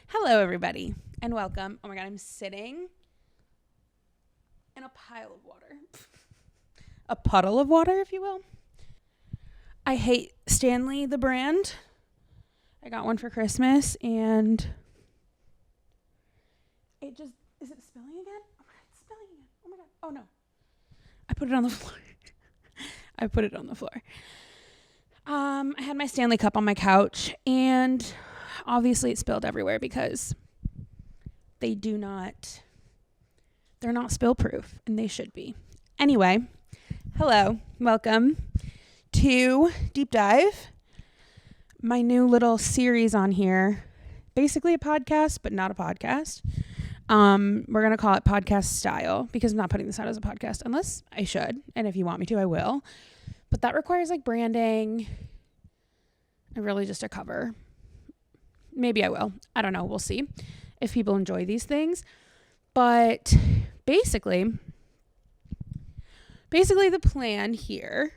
Hello, everybody, and welcome. Oh my God, I'm sitting in a pile of water. A puddle of water, if you will. I hate Stanley, the brand. I got one for Christmas, and it just, is it spilling again? Oh my God, it's spilling again. Oh my God. Oh no. I put it on the floor. I had my Stanley cup on my couch, and obviously it spilled everywhere because they're not spill proof, and they should be. Anyway, hello, welcome to Deep Dive, my new little series on here. Basically a podcast, but not a podcast. We're going to call it podcast style because I'm not putting this out as a podcast unless I should. And if you want me to, I will. But that requires like branding and really just a cover. Maybe I will. I don't know. We'll see if people enjoy these things. But basically the plan here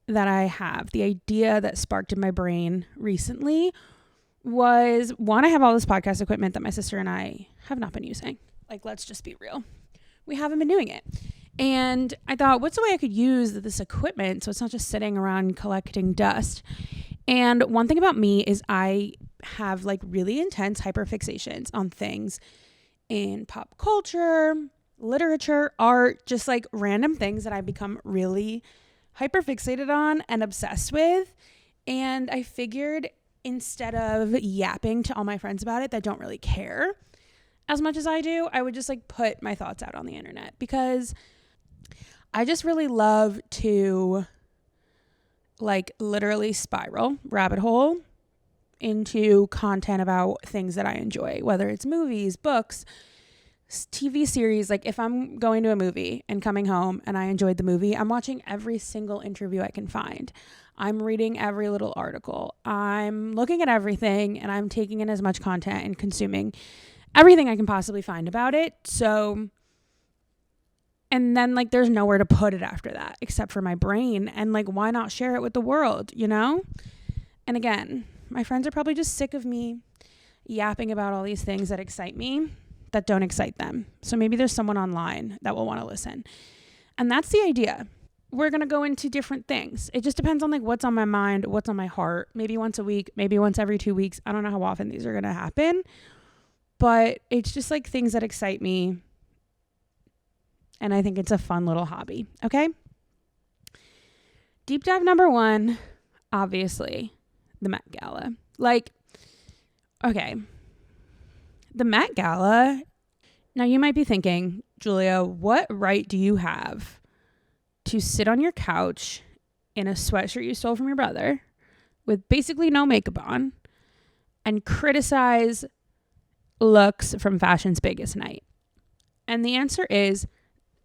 that I have, the idea that sparked in my brain recently was, one, I have all this podcast equipment that my sister and I have not been using. Like, let's just be real. We haven't been doing it. And I thought, what's the way I could use this equipment so it's not just sitting around collecting dust? And one thing about me is I have like really intense hyperfixations on things in pop culture, literature, art, just like random things that I become really hyperfixated on and obsessed with. And I figured instead of yapping to all my friends about it that don't really care as much as I do, I would just like put my thoughts out on the internet because I just really love to like literally spiral, rabbit hole into content about things that I enjoy, whether it's movies, books, TV series. Like if I'm going to a movie and coming home and I enjoyed the movie, I'm watching every single interview I can find. I'm reading every little article. I'm looking at everything and I'm taking in as much content and consuming everything I can possibly find about it. So, and then like there's nowhere to put it after that except for my brain. And like, why not share it with the world, you know? And again, my friends are probably just sick of me yapping about all these things that excite me that don't excite them. So maybe there's someone online that will want to listen. And that's the idea. We're going to go into different things. It just depends on like what's on my mind, what's on my heart. Maybe once a week, maybe once every 2 weeks. I don't know how often these are going to happen, but it's just like things that excite me. And I think it's a fun little hobby. Okay. Deep dive number 1, obviously the Met Gala. Like, okay. The Met Gala. Now you might be thinking, Julia, what right do you have to sit on your couch in a sweatshirt you stole from your brother with basically no makeup on and criticize looks from fashion's biggest night? And the answer is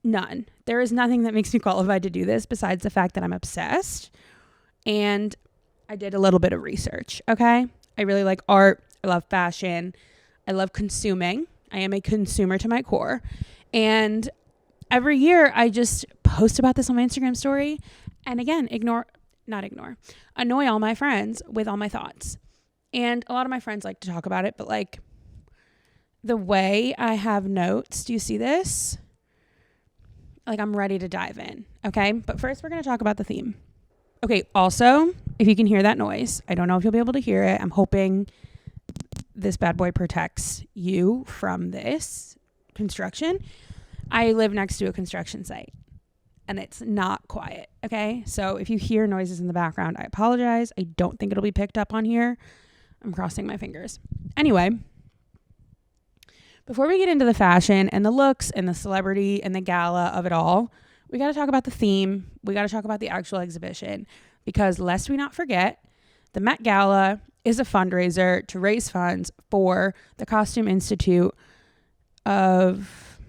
none. There is nothing that makes me qualified to do this besides the fact that I'm obsessed and I did a little bit of research. Okay. I really like art. I love fashion. I love consuming. I am a consumer to my core. And every year I just post about this on my Instagram story and again, annoy all my friends with all my thoughts. And a lot of my friends like to talk about it, but like the way I have notes, do you see this? Like I'm ready to dive in. Okay. But first we're going to talk about the theme. Okay. Also, if you can hear that noise, I don't know if you'll be able to hear it. I'm hoping this bad boy protects you from this construction. I live next to a construction site and it's not quiet. Okay. So if you hear noises in the background, I apologize. I don't think it'll be picked up on here. I'm crossing my fingers. Anyway, before we get into the fashion and the looks and the celebrity and the gala of it all, we got to talk about the theme. We got to talk about the actual exhibition because lest we not forget, the Met Gala is a fundraiser to raise funds for the Costume Institute of...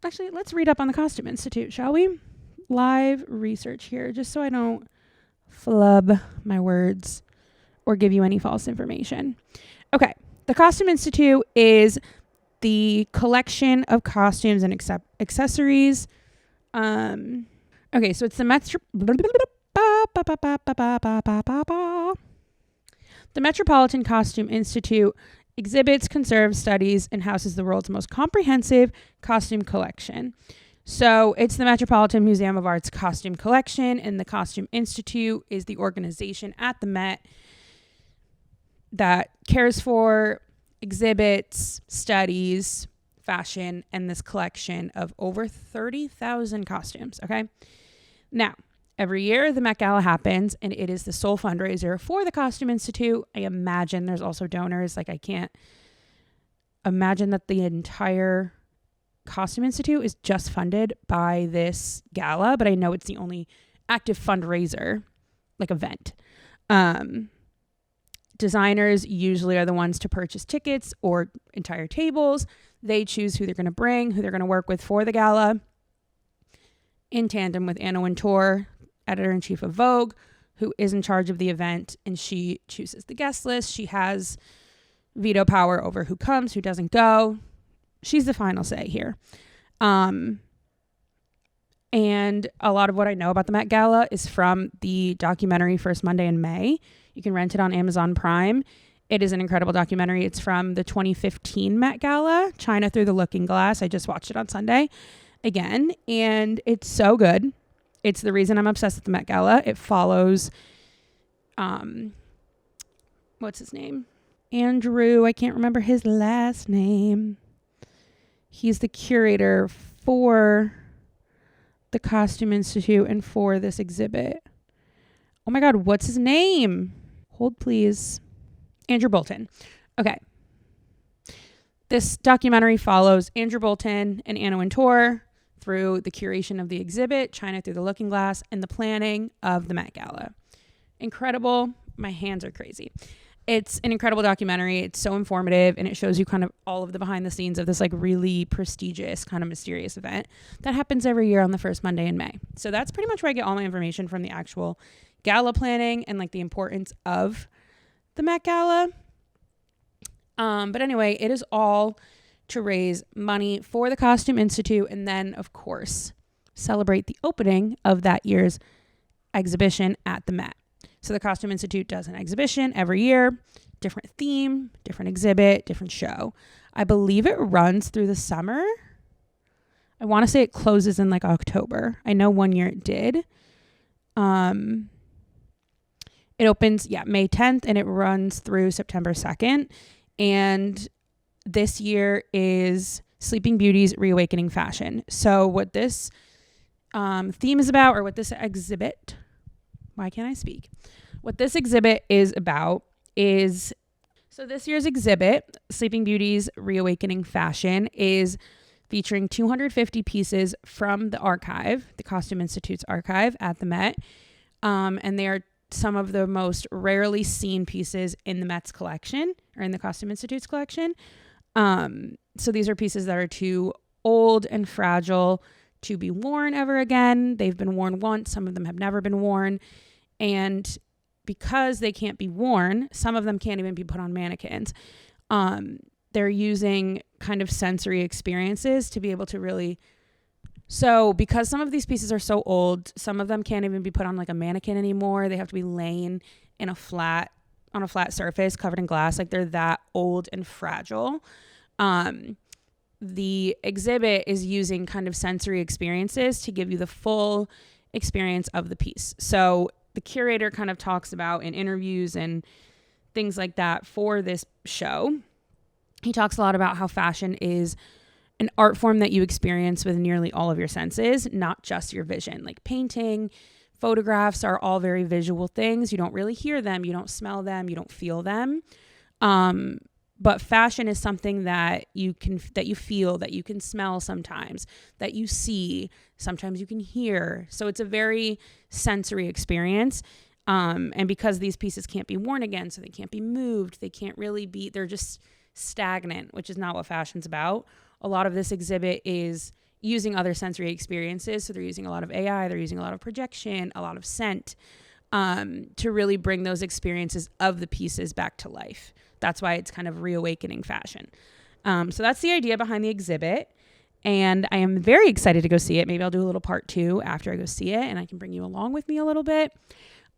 Actually, let's read up on the Costume Institute, shall we? Live research here, just so I don't flub my words or give you any false information. Okay, the Costume Institute is the collection of costumes and accessories. Okay, so it's the The Metropolitan Costume Institute exhibits, conserves, studies, and houses the world's most comprehensive costume collection. So it's the Metropolitan Museum of Art's costume collection, and the Costume Institute is the organization at the Met that cares for exhibits, studies, fashion, and this collection of over 30,000 costumes. Okay. Now, every year the Met Gala happens, and it is the sole fundraiser for the Costume Institute. I imagine there's also donors. Like, I can't imagine that the entire Costume Institute is just funded by this gala, but I know it's the only active fundraiser, like, event. Designers usually are the ones to purchase tickets or entire tables. They choose who they're going to bring, who they're going to work with for the gala, in tandem with Anna Wintour, editor-in-chief of Vogue, who is in charge of the event, and she chooses the guest list. She has veto power over who comes, who doesn't go. She's the final say here. And a lot of what I know about the Met Gala is from the documentary First Monday in May. You can rent it on Amazon Prime. It is an incredible documentary. It's from the 2015 Met Gala, China Through the Looking Glass. I just watched it on Sunday again, and it's so good. It's the reason I'm obsessed with the Met Gala. It follows, what's his name? Andrew. I can't remember his last name. He's the curator for the Costume Institute and for this exhibit. Oh my God, what's his name? Hold, please. Andrew Bolton. Okay. This documentary follows Andrew Bolton and Anna Wintour through the curation of the exhibit, China Through the Looking Glass, and the planning of the Met Gala. Incredible. My hands are crazy. It's an incredible documentary. It's so informative, and it shows you kind of all of the behind the scenes of this like really prestigious kind of mysterious event that happens every year on the first Monday in May. So that's pretty much where I get all my information from, the actual gala planning and like the importance of the Met Gala. But anyway, it is all to raise money for the Costume Institute, and then of course celebrate the opening of that year's exhibition at the Met. So the Costume Institute does an exhibition every year, different theme, different exhibit, different show. I believe it runs through the summer. I want to say it closes in like October. I know one year it did. It opens, May 10th, and it runs through September 2nd. And this year is Sleeping Beauty's Reawakening Fashion. So what this theme is about, or what this exhibit... Why can't I speak? What this exhibit is about is, so this year's exhibit, Sleeping Beauty's Reawakening Fashion, is featuring 250 pieces from the archive, the Costume Institute's archive at the Met. And they are some of the most rarely seen pieces in the Met's collection, or in the Costume Institute's collection. So these are pieces that are too old and fragile to be worn ever again. They've been worn once. Some of them have never been worn. And because they can't be worn, some of them can't even be put on mannequins. They're using kind of sensory experiences to be able to really... So because some of these pieces are so old, some of them can't even be put on like a mannequin anymore. They have to be laying in on a flat surface covered in glass. Like, they're that old and fragile. The exhibit is using kind of sensory experiences to give you the full experience of the piece. So the curator kind of talks about in interviews and things like that for this show. He talks a lot about how fashion is an art form that you experience with nearly all of your senses, not just your vision. Like painting, photographs are all very visual things. You don't really hear them. You don't smell them. You don't feel them. But fashion is something that you feel, that you can smell sometimes, that you see, sometimes you can hear. So it's a very sensory experience. And because these pieces can't be worn again, so they can't be moved, they can't really be, they're just stagnant, which is not what fashion's about. A lot of this exhibit is using other sensory experiences. So they're using a lot of AI, they're using a lot of projection, a lot of scent, to really bring those experiences of the pieces back to life. That's why it's kind of reawakening fashion. So that's the idea behind the exhibit. And I am very excited to go see it. Maybe I'll do a little part 2 after I go see it, and I can bring you along with me a little bit.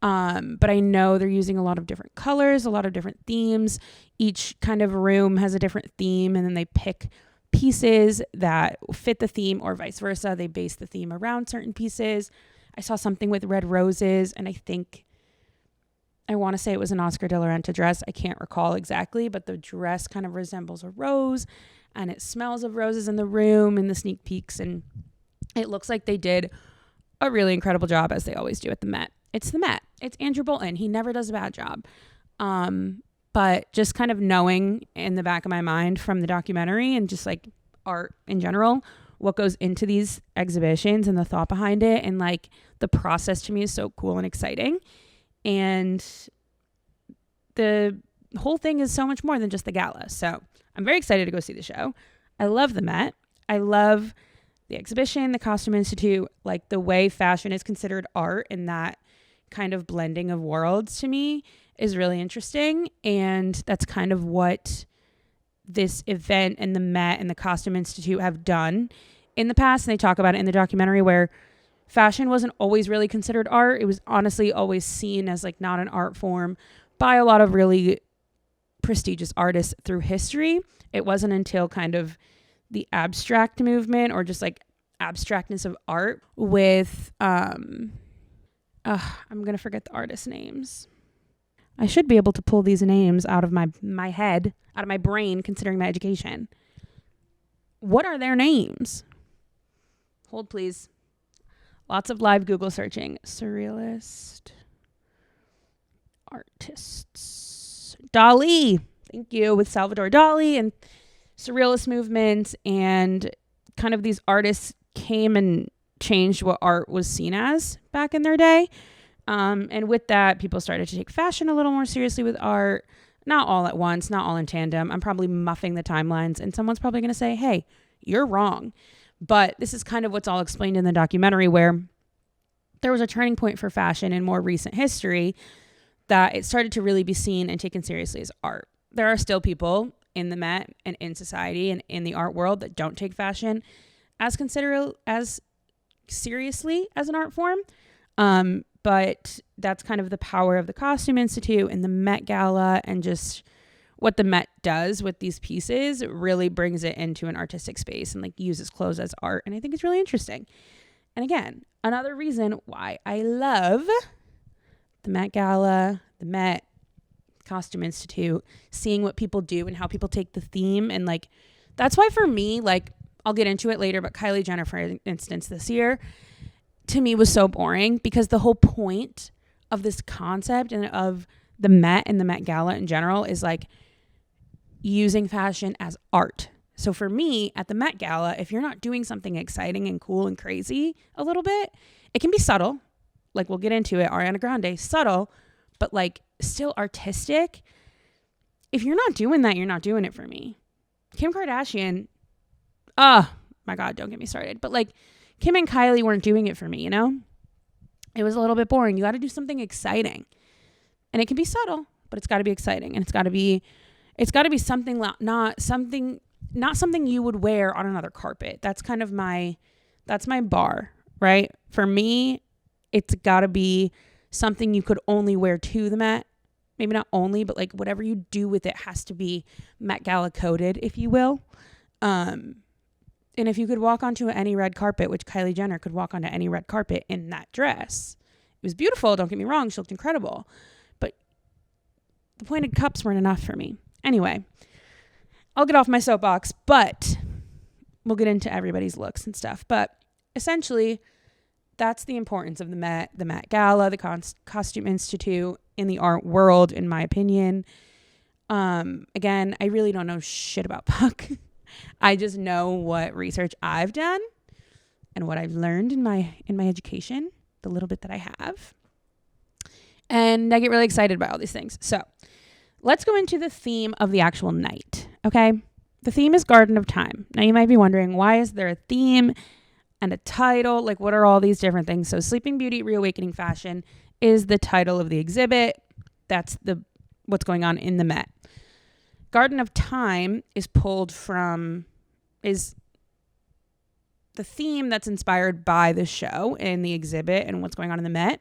But I know they're using a lot of different colors, a lot of different themes. Each kind of room has a different theme, and then they pick pieces that fit the theme or vice versa. They base the theme around certain pieces. I saw something with red roses, and I want to say it was an Oscar de la Renta dress. I can't recall exactly, but the dress kind of resembles a rose, and it smells of roses in the room in the sneak peeks, and it looks like they did a really incredible job, as they always do at the Met. It's the Met. It's Andrew Bolton. He never does a bad job. But just kind of knowing in the back of my mind from the documentary and just like art in general, what goes into these exhibitions and the thought behind it, and like the process to me is so cool and exciting. And the whole thing is so much more than just the gala. So I'm very excited to go see the show. I love the Met. I love the exhibition, the Costume Institute, like the way fashion is considered art, and that kind of blending of worlds to me is really interesting. And that's kind of what this event and the Met and the Costume Institute have done in the past. And they talk about it in the documentary, where fashion wasn't always really considered art. It was honestly always seen as like not an art form by a lot of really prestigious artists through history. It wasn't until kind of the abstract movement, or just like abstractness of art with I'm gonna forget the artist names. I should be able to pull these names out of my head, out of my brain, considering my education. What are their names? Hold, please. Lots of live Google searching. Surrealist artists. Dali. Thank you. With Salvador Dali and surrealist movement, and kind of these artists came and changed what art was seen as back in their day. And with that, people started to take fashion a little more seriously with art. Not all at once, not all in tandem. I'm probably muffing the timelines, and someone's probably going to say, hey, you're wrong. But this is kind of what's all explained in the documentary, where there was a turning point for fashion in more recent history, that it started to really be seen and taken seriously as art. There are still people in the Met and in society and in the art world that don't take fashion as seriously as an art form. But that's kind of the power of the Costume Institute and the Met Gala, and just what the Met does with these pieces. It really brings it into an artistic space and like uses clothes as art. And I think it's really interesting. And again, another reason why I love the Met Gala, the Met, Costume Institute, seeing what people do and how people take the theme. And like, that's why for me, like, I'll get into it later, but Kylie Jenner, for instance, this year, to me was so boring, because the whole point of this concept and of the Met and the Met Gala in general is like using fashion as art. So for me at the Met Gala, if you're not doing something exciting and cool and crazy a little bit, it can be subtle. Like we'll get into it, Ariana Grande, subtle, but like still artistic. If you're not doing that, you're not doing it for me. Kim Kardashian, oh my God, don't get me started. But like Kim and Kylie weren't doing it for me, you know? It was a little bit boring. You got to do something exciting. And it can be subtle, but it's got to be exciting. And it's got to be something not something you would wear on another carpet. That's kind of that's my bar, right? For me, it's got to be something you could only wear to the Met. Maybe not only, but like whatever you do with it has to be Met Gala coded, if you will. And if you could walk onto any red carpet, which Kylie Jenner could walk onto any red carpet in that dress. It was beautiful, don't get me wrong. She looked incredible. But the pointed cups weren't enough for me. Anyway, I'll get off my soapbox, but we'll get into everybody's looks and stuff. But essentially, that's the importance of the Met Gala, the Costume Institute in the art world, in my opinion. Again, I really don't know shit about Puck. I just know what research I've done and what I've learned in my education, the little bit that I have. And I get really excited about all these things. So let's go into the theme of the actual night. Okay. The theme is Garden of Time. Now you might be wondering, why is there a theme and a title? Like, what are all these different things? So Sleeping Beauty, Reawakening Fashion is the title of the exhibit. That's what's going on in the Met. Garden of Time is the theme that's inspired by the show and the exhibit and what's going on in the Met.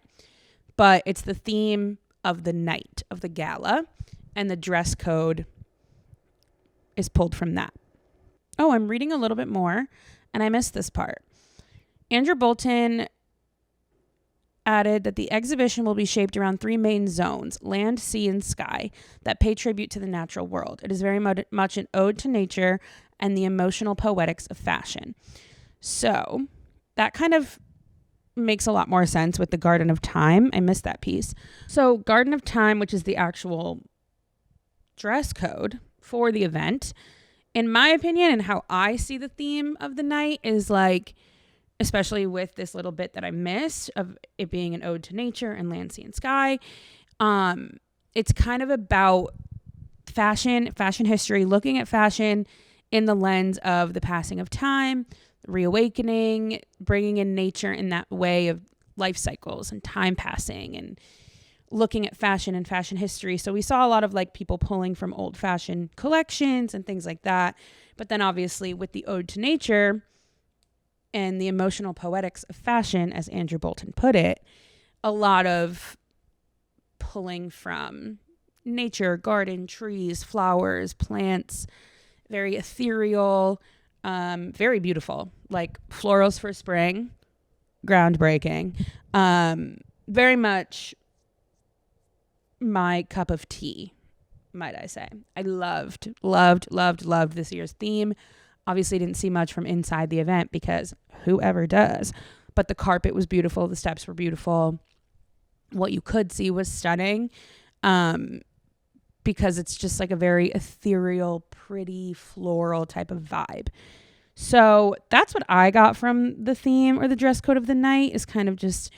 but it's the theme of the night of the gala, and the dress code is pulled from that. Oh, I'm reading a little bit more, and I missed this part. Andrew Bolton added that the exhibition will be shaped around 3 main zones, land, sea, and sky, that pay tribute to the natural world. It is very much an ode to nature and the emotional poetics of fashion. So that kind of makes a lot more sense with the Garden of Time. I missed that piece. So Garden of Time, which is the actual dress code for the event, in my opinion and how I see the theme of the night, is like, especially with this little bit that I missed of it being an ode to nature and land, sea, and sky. It's kind of about fashion history, looking at fashion in the lens of the passing of time, reawakening, bringing in nature in that way of life cycles and time passing, and looking at fashion and fashion history. So we saw a lot of like people pulling from old fashion collections and things like that. But then obviously with the ode to nature and the emotional poetics of fashion, as Andrew Bolton put it, a lot of pulling from nature, garden, trees, flowers, plants, very ethereal, very beautiful, like florals for spring, groundbreaking, very much my cup of tea, might I say. I loved this year's theme. Obviously didn't see much from inside the event because whoever does, but the carpet was beautiful. The steps were beautiful. What you could see was stunning, because it's just like a very ethereal, pretty, floral type of vibe. So that's what I got from the theme or the dress code of the night, is kind of just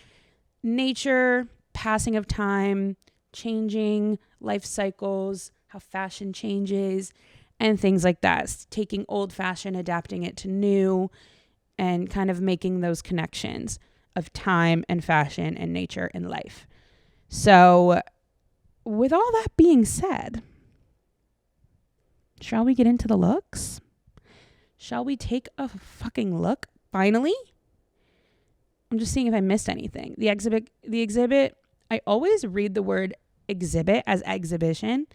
nature, passing of time, changing life cycles, how fashion changes, and things like that. Taking old fashion, adapting it to new, and kind of making those connections of time and fashion and nature and life. So with all that being said, shall we get into the looks? Shall we take a fucking look finally? I'm just seeing if I missed anything. The exhibit, I always read the word exhibit as exhibition,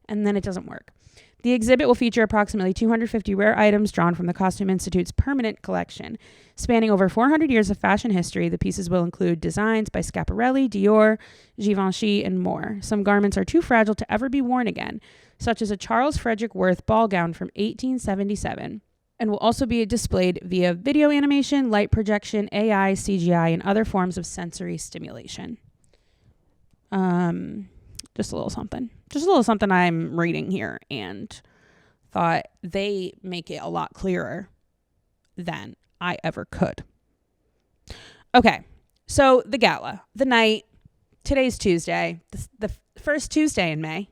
and then it doesn't work. The exhibit will feature approximately 250 rare items drawn from the Costume Institute's permanent collection. Spanning over 400 years of fashion history, the pieces will include designs by Schiaparelli, Dior, Givenchy, and more. Some garments are too fragile to ever be worn again, such as a Charles Frederick Worth ball gown from 1877, and will also be displayed via video animation, light projection, AI, CGI, and other forms of sensory stimulation. Just a little something I'm reading here, and thought they make it a lot clearer than I ever could. Okay, so the gala, the night, today's Tuesday, the first Tuesday in May,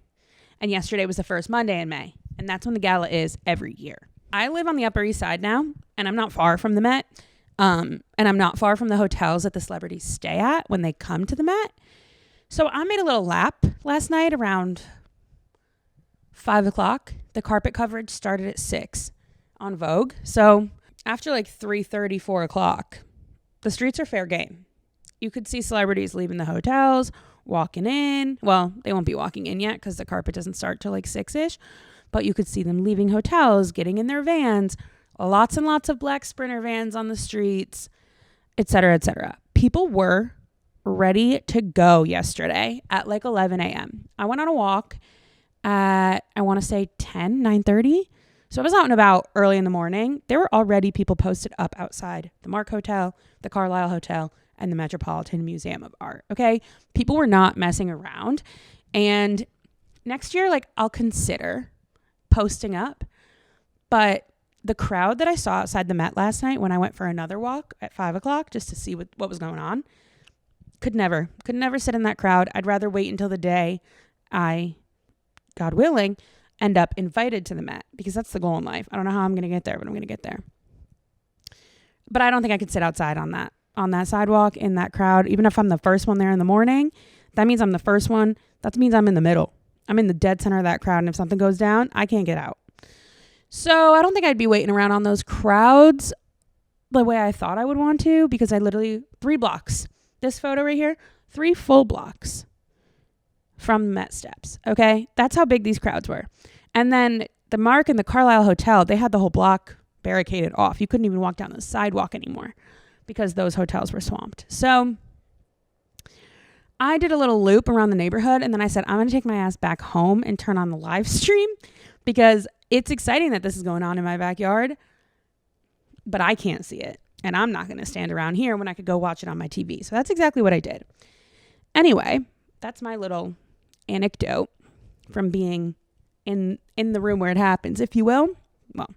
and yesterday was the first Monday in May, and that's when the gala is every year. I live on the Upper East Side now, and I'm not far from the Met, and I'm not far from the hotels that the celebrities stay at when they come to the Met. So I made a little lap last night around 5 o'clock. The carpet coverage started at 6 on Vogue. So after like 3:30, 4 o'clock, the streets are fair game. You could see celebrities leaving the hotels, walking in. Well, they won't be walking in yet because the carpet doesn't start till like 6-ish. But you could see them leaving hotels, getting in their vans. Lots and lots of black Sprinter vans on the streets, et cetera, et cetera. People were ready to go yesterday at like 11 a.m. I went on a walk at, I want to say 9:30. So I was out and about early in the morning. There were already people posted up outside the Mark Hotel, the Carlisle Hotel, and the Metropolitan Museum of Art. Okay. People were not messing around. And next year, like, I'll consider posting up. But the crowd that I saw outside the Met last night when I went for another walk at 5 o'clock just to see what was going on, could never sit in that crowd. I'd rather wait until the day I, God willing, end up invited to the Met, because that's the goal in life. I don't know how I'm going to get there, but I'm going to get there. But I don't think I could sit outside on that sidewalk in that crowd. Even if I'm the first one there in the morning, that means I'm the first one. That means I'm in the middle. I'm in the dead center of that crowd. And if something goes down, I can't get out. So I don't think I'd be waiting around on those crowds the way I thought I would want to, because I literally 3 blocks. This photo right here, 3 full blocks from the Met steps. Okay. That's how big these crowds were. And then the Mark and the Carlisle Hotel, they had the whole block barricaded off. You couldn't even walk down the sidewalk anymore because those hotels were swamped. So I did a little loop around the neighborhood, and then I said, I'm going to take my ass back home and turn on the live stream because it's exciting that this is going on in my backyard, but I can't see it. And I'm not going to stand around here when I could go watch it on my TV. So that's exactly what I did. Anyway, that's my little anecdote from being in the room where it happens, if you will. Well,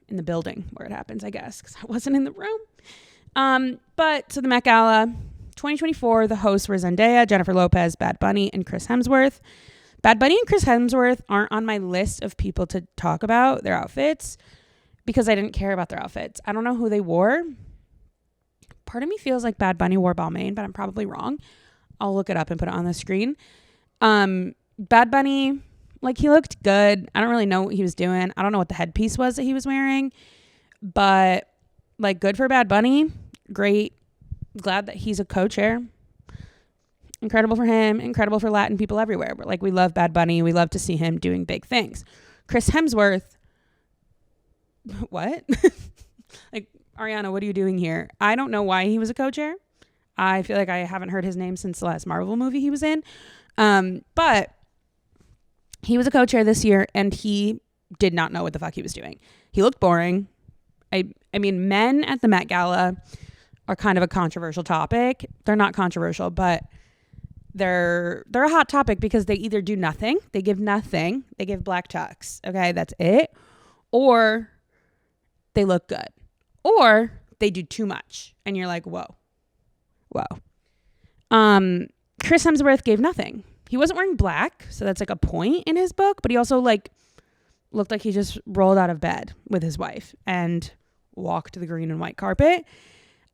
in the building where it happens, I guess, because I wasn't in the room. But so the Met Gala 2024, the hosts were Zendaya, Jennifer Lopez, Bad Bunny, and Chris Hemsworth. Bad Bunny and Chris Hemsworth aren't on my list of people to talk about their outfits because I didn't care about their outfits. I don't know who they wore. Part of me feels like Bad Bunny wore Balmain, but I'm probably wrong. I'll look it up and put it on the screen. Bad Bunny, like, he looked good. I don't really know what he was doing. I don't know what the headpiece was that he was wearing, but like, good for Bad Bunny. Great. Glad that he's a co-chair. Incredible for him. Incredible for Latin people everywhere. But like, we love Bad Bunny. We love to see him doing big things. Chris Hemsworth. What? Like, Ariana, what are you doing here? I don't know why he was a co-chair. I feel like I haven't heard his name since the last Marvel movie he was in. But he was a co-chair this year, and he did not know what the fuck he was doing. He looked boring. I mean, men at the Met Gala are kind of a controversial topic. They're not controversial, but they're a hot topic because they either do nothing, they give black tux. Okay, that's it. Or they look good. Or they do too much. And you're like, whoa. Chris Hemsworth gave nothing. He wasn't wearing black, so that's like a point in his book, but he also like looked like he just rolled out of bed with his wife and walked the green and white carpet.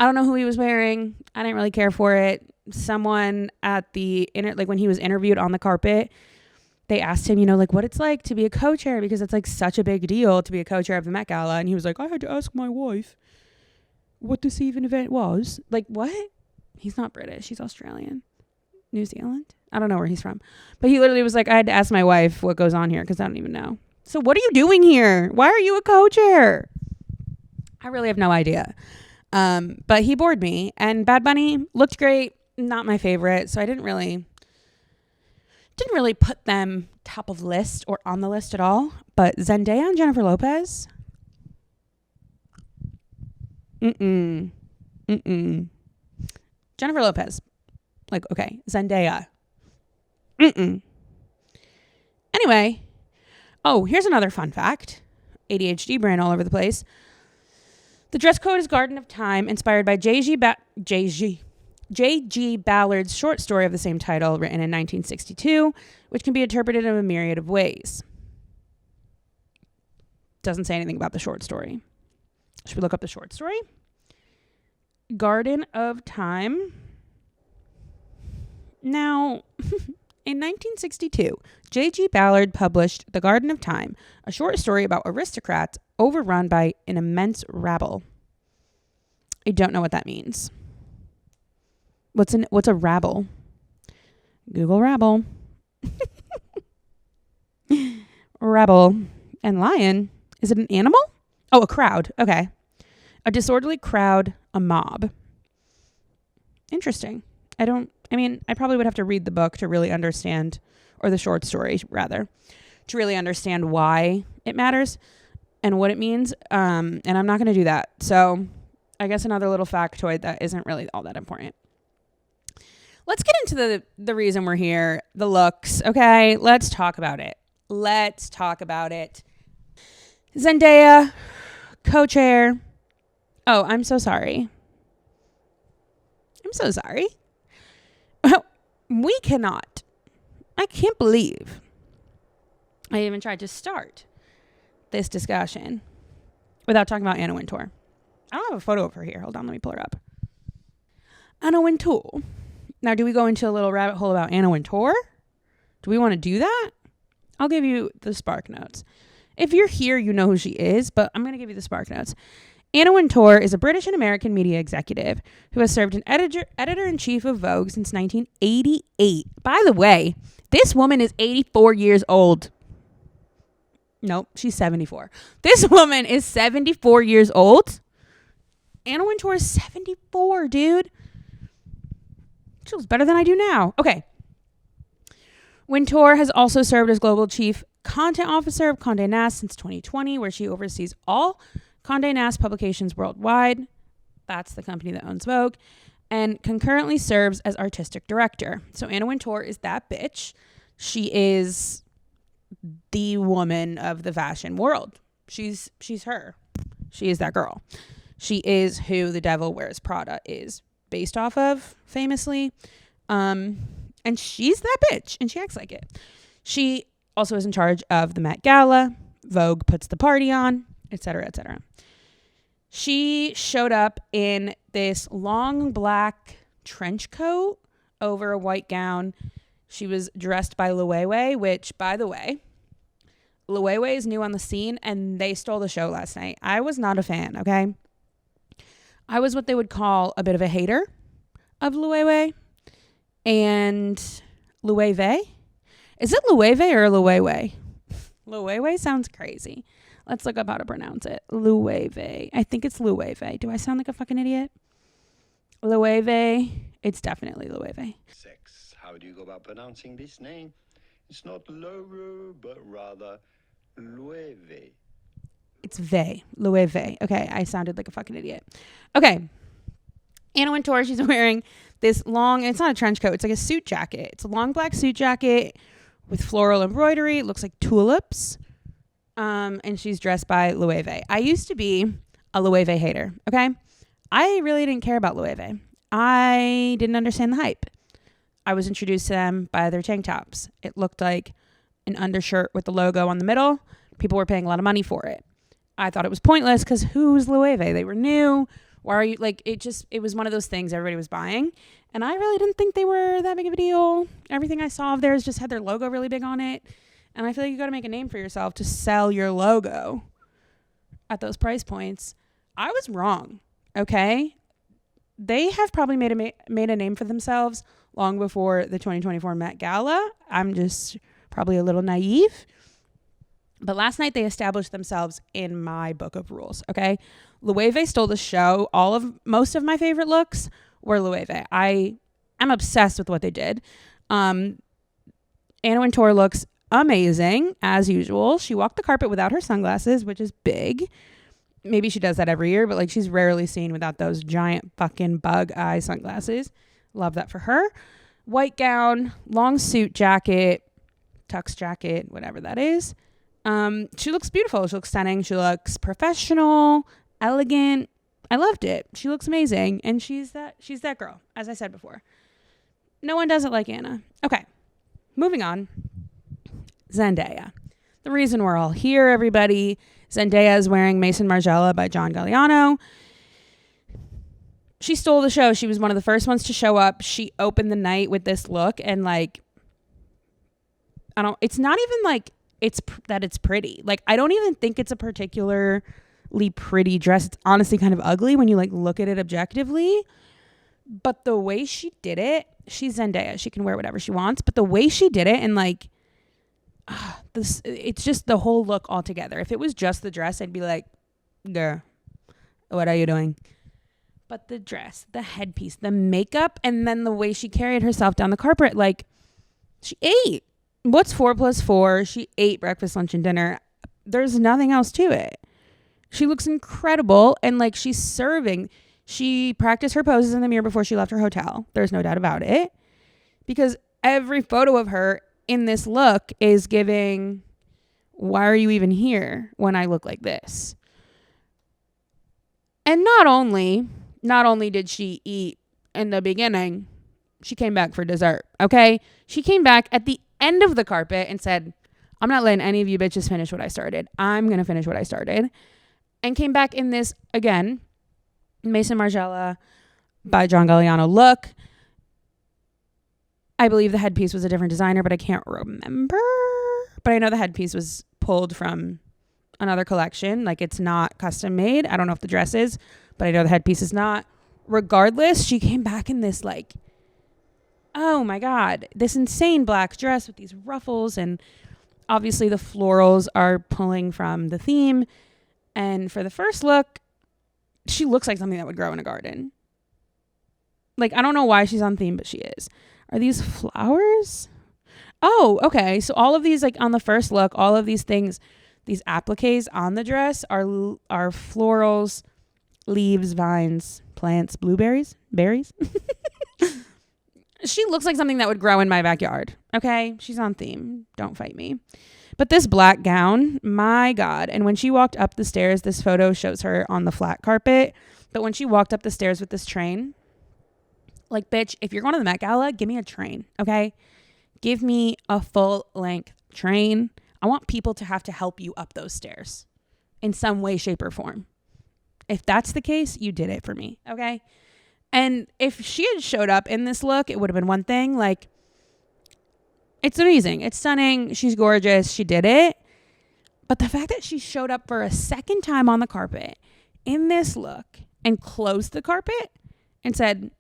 I don't know who he was wearing. I didn't really care for it. Someone at the like when he was interviewed on the carpet, they asked him, like, what it's like to be a co-chair, because it's like such a big deal to be a co-chair of the Met Gala. And he was like, I had to ask my wife what this even event was. Like, what? He's not British. He's Australian. New Zealand? I don't know where he's from. But he literally was like, I had to ask my wife what goes on here because I don't even know. So what are you doing here? Why are you a co-chair? I really have no idea. But he bored me. And Bad Bunny looked great. Not my favorite. So I didn't really put them top of list or on the list at all. But Zendaya and Jennifer Lopez. Jennifer Lopez. Like, okay. Zendaya. Anyway. Oh, here's another fun fact. ADHD brain all over the place. The dress code is Garden of Time, inspired by J.G. Ballard's short story of the same title, written in 1962, which can be interpreted in a myriad of ways. Doesn't say anything about the short story. Should we look up the short story? Garden of Time. Now, in 1962, J.G. Ballard published The Garden of Time, a short story about aristocrats overrun by an immense rabble. I don't know what that means. What's a rabble? Google rabble. Rabble. And lion. Is it an animal? Oh, a crowd. Okay. A disorderly crowd, a mob. Interesting. I probably would have to read the book to really understand, or the short story rather, to really understand why it matters and what it means. And I'm not going to do that. So I guess another little factoid that isn't really all that important. Let's get into the reason we're here, the looks. Okay, let's talk about it. Zendaya, co-chair. Oh, I'm so sorry. We cannot. I can't believe I even tried to start this discussion without talking about Anna Wintour. I don't have a photo of her here. Hold on, let me pull her up. Anna Wintour. Now, do we go into a little rabbit hole about Anna Wintour? Do we want to do that? I'll give you the Spark Notes. If you're here, you know who she is, but I'm going to give you the Spark Notes. Anna Wintour is a British and American media executive who has served as editor-in-chief of Vogue since 1988. By the way, this woman is 84 years old. Nope, she's 74. This woman is 74 years old. Anna Wintour is 74, dude. She looks better than I do now. Okay. Wintour has also served as Global Chief Content Officer of Condé Nast since 2020, where she oversees all Condé Nast publications worldwide. That's the company that owns Vogue. And concurrently serves as Artistic Director. So Anna Wintour is that bitch. She is the woman of the fashion world. She's her. She is that girl. She is who The Devil Wears Prada is based off of, famously. And she's that bitch, and she acts like it. She also is in charge of the Met Gala. Vogue puts the party on, etc., etc. She showed up in this long black trench coat over a white gown. She was dressed by Loewe, which, by the way, Loewe is new on the scene, and they stole the show last night. I was not a fan, okay? I was what they would call a bit of a hater of Loewe. And Loewe? Is it Loewe or Loewe? Loewe sounds crazy. Let's look up how to pronounce it. Loewe. I think it's Loewe. Do I sound like a fucking idiot? Loewe. It's definitely Loewe. How do you go about pronouncing this name? It's not Loewe, but rather Loewe. It's Ve. Loewe. Okay, I sounded like a fucking idiot. Okay. Anna Wintour, she's wearing this long, it's not a trench coat, it's like a suit jacket. It's a long black suit jacket with floral embroidery. It looks like tulips. And she's dressed by Loewe. I used to be a Loewe hater, okay? I really didn't care about Loewe. I didn't understand the hype. I was introduced to them by their tank tops. It looked like an undershirt with the logo on the middle. People were paying a lot of money for it. I thought it was pointless because who's Loewe? They were new. Why are you, like, it was one of those things everybody was buying. And I really didn't think they were that big of a deal. Everything I saw of theirs just had their logo really big on it. And I feel like you got to make a name for yourself to sell your logo at those price points. I was wrong, okay? They have probably made a name for themselves long before the 2024 Met Gala. I'm just probably a little naive. But last night they established themselves in my book of rules, okay? Loewe stole the show. Most of my favorite looks were Loewe. I am obsessed with what they did. Anna Wintour looks amazing, as usual. She walked the carpet without her sunglasses, which is big. Maybe she does that every year, but like she's rarely seen without those giant fucking bug eye sunglasses. Love that for her. White gown, long suit jacket, tux jacket, whatever that is. She looks beautiful. She looks stunning. She looks professional, elegant. I loved it. She looks amazing. And she's that girl, as I said before. No one does it like Anna. Okay. Moving on. Zendaya. The reason we're all here, everybody. Zendaya is wearing Maison Margiela by John Galliano. She stole the show. She was one of the first ones to show up. She opened the night with this look and like, it's not even like it's pretty. Like, I don't even think it's a particularly pretty dress. It's honestly kind of ugly when you like look at it objectively. But the way she did it, she's Zendaya. She can wear whatever she wants. But the way she did it and like, it's just the whole look altogether. If it was just the dress, I'd be like, girl, what are you doing? But the dress, the headpiece, the makeup, and then the way she carried herself down the carpet, like she ate. What's 4 + 4? She ate breakfast, lunch, and dinner. There's nothing else to it. She looks incredible. And like she's serving. She practiced her poses in the mirror before she left her hotel. There's no doubt about it. Because every photo of her in this look is giving, why are you even here when I look like this? And not only did she eat in the beginning, she came back for dessert, okay? She came back at the end of the carpet and said, I'm not letting any of you bitches finish what I started. I'm going to finish what I started. And came back in this, again, Maison Margiela by John Galliano look. I believe the headpiece was a different designer, but I can't remember. But I know the headpiece was pulled from another collection. Like, it's not custom made. I don't know if the dress is, but I know the headpiece is not. Regardless, she came back in this, like, oh my God, this insane black dress with these ruffles. And obviously the florals are pulling from the theme. And for the first look, she looks like something that would grow in a garden. Like, I don't know why she's on theme, but she is. Are these flowers? Oh, okay. So all of these, like, on the first look, all of these things, these appliques on the dress are florals, leaves, vines, plants, blueberries, berries. She looks like something that would grow in my backyard. Okay. She's on theme. Don't fight me. But this black gown, my God. And when she walked up the stairs, this photo shows her on the flat carpet. But when she walked up the stairs with this train, like, bitch, if you're going to the Met Gala, give me a train. Okay. Give me a full length train. I want people to have to help you up those stairs in some way, shape, or form. If that's the case, you did it for me. Okay. And if she had showed up in this look, it would have been one thing. Like, it's amazing. It's stunning. She's gorgeous. She did it. But the fact that she showed up for a second time on the carpet in this look and closed the carpet and said,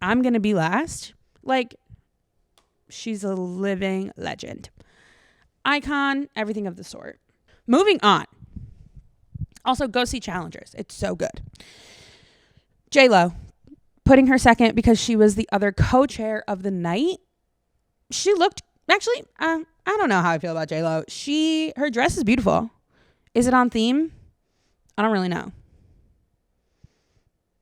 I'm going to be last. Like, she's a living legend. Icon, everything of the sort. Moving on. Also, go see Challengers. It's so good. J-Lo, putting her second because she was the other co-chair of the night. She looked, actually, I don't know how I feel about J-Lo. Her dress is beautiful. Is it on theme? I don't really know.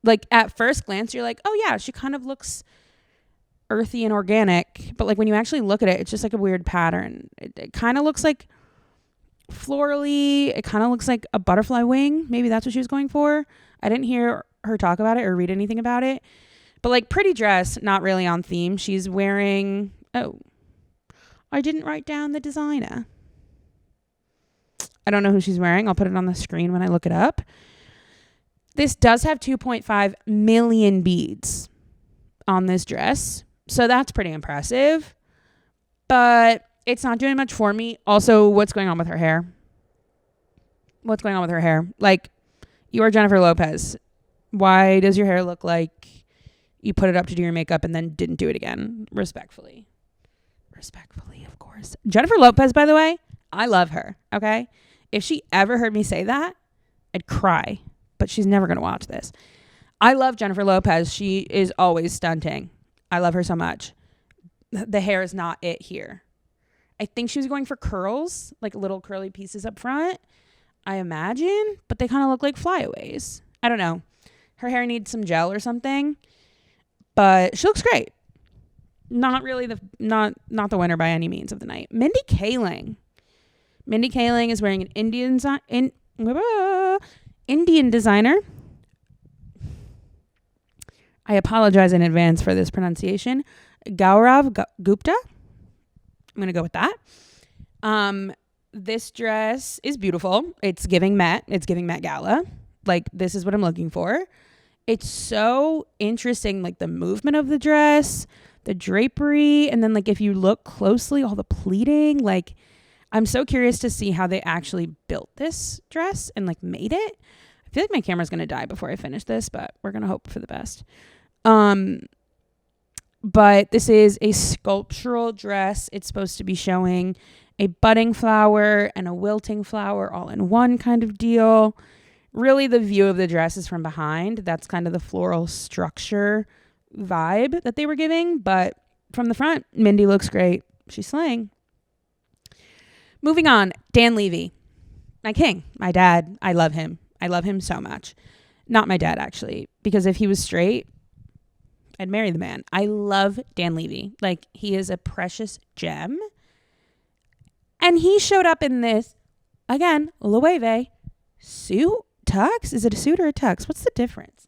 Like, at first glance, you're like, oh yeah, she kind of looks earthy and organic. But like, when you actually look at it, it's just like a weird pattern. It kind of looks like florally. It kind of looks like a butterfly wing. Maybe that's what she was going for. I didn't hear her talk about it or read anything about it. But like, pretty dress, not really on theme. She's wearing, oh, I didn't write down the designer. I don't know who she's wearing. I'll put it on the screen when I look it up. This does have 2.5 million beads on this dress. So that's pretty impressive. But it's not doing much for me. Also, what's going on with her hair? What's going on with her hair? Like, you are Jennifer Lopez. Why does your hair look like you put it up to do your makeup and then didn't do it again? Respectfully. Respectfully, of course. Jennifer Lopez, by the way, I love her. Okay? If she ever heard me say that, I'd cry. But she's never going to watch this. I love Jennifer Lopez. She is always stunting. I love her so much. The hair is not it here. I think she was going for curls, like little curly pieces up front, I imagine, but they kind of look like flyaways. I don't know. Her hair needs some gel or something, but she looks great. Not really not the winner by any means of the night. Mindy Kaling. Mindy Kaling is wearing an Indian designer. I apologize in advance for this pronunciation. Gaurav Gupta. I'm going to go with that. This dress is beautiful. It's giving Met. It's giving Met Gala. Like, this is what I'm looking for. It's so interesting, like the movement of the dress, the drapery, and then like if you look closely, all the pleating. Like, I'm so curious to see how they actually built this dress and like made it. I feel like my camera's going to die before I finish this, but we're going to hope for the best. But this is a sculptural dress. It's supposed to be showing a budding flower and a wilting flower all in one kind of deal. Really, the view of the dress is from behind. That's kind of the floral structure vibe that they were giving. But from the front, Mindy looks great. She's slaying. Moving on, Dan Levy. My king, my dad. I love him. I love him so much. Not my dad, actually, because if he was straight, I'd marry the man. I love Dan Levy. Like, he is a precious gem. And he showed up in this, again, Loewe suit, tux. Is it a suit or a tux? What's the difference?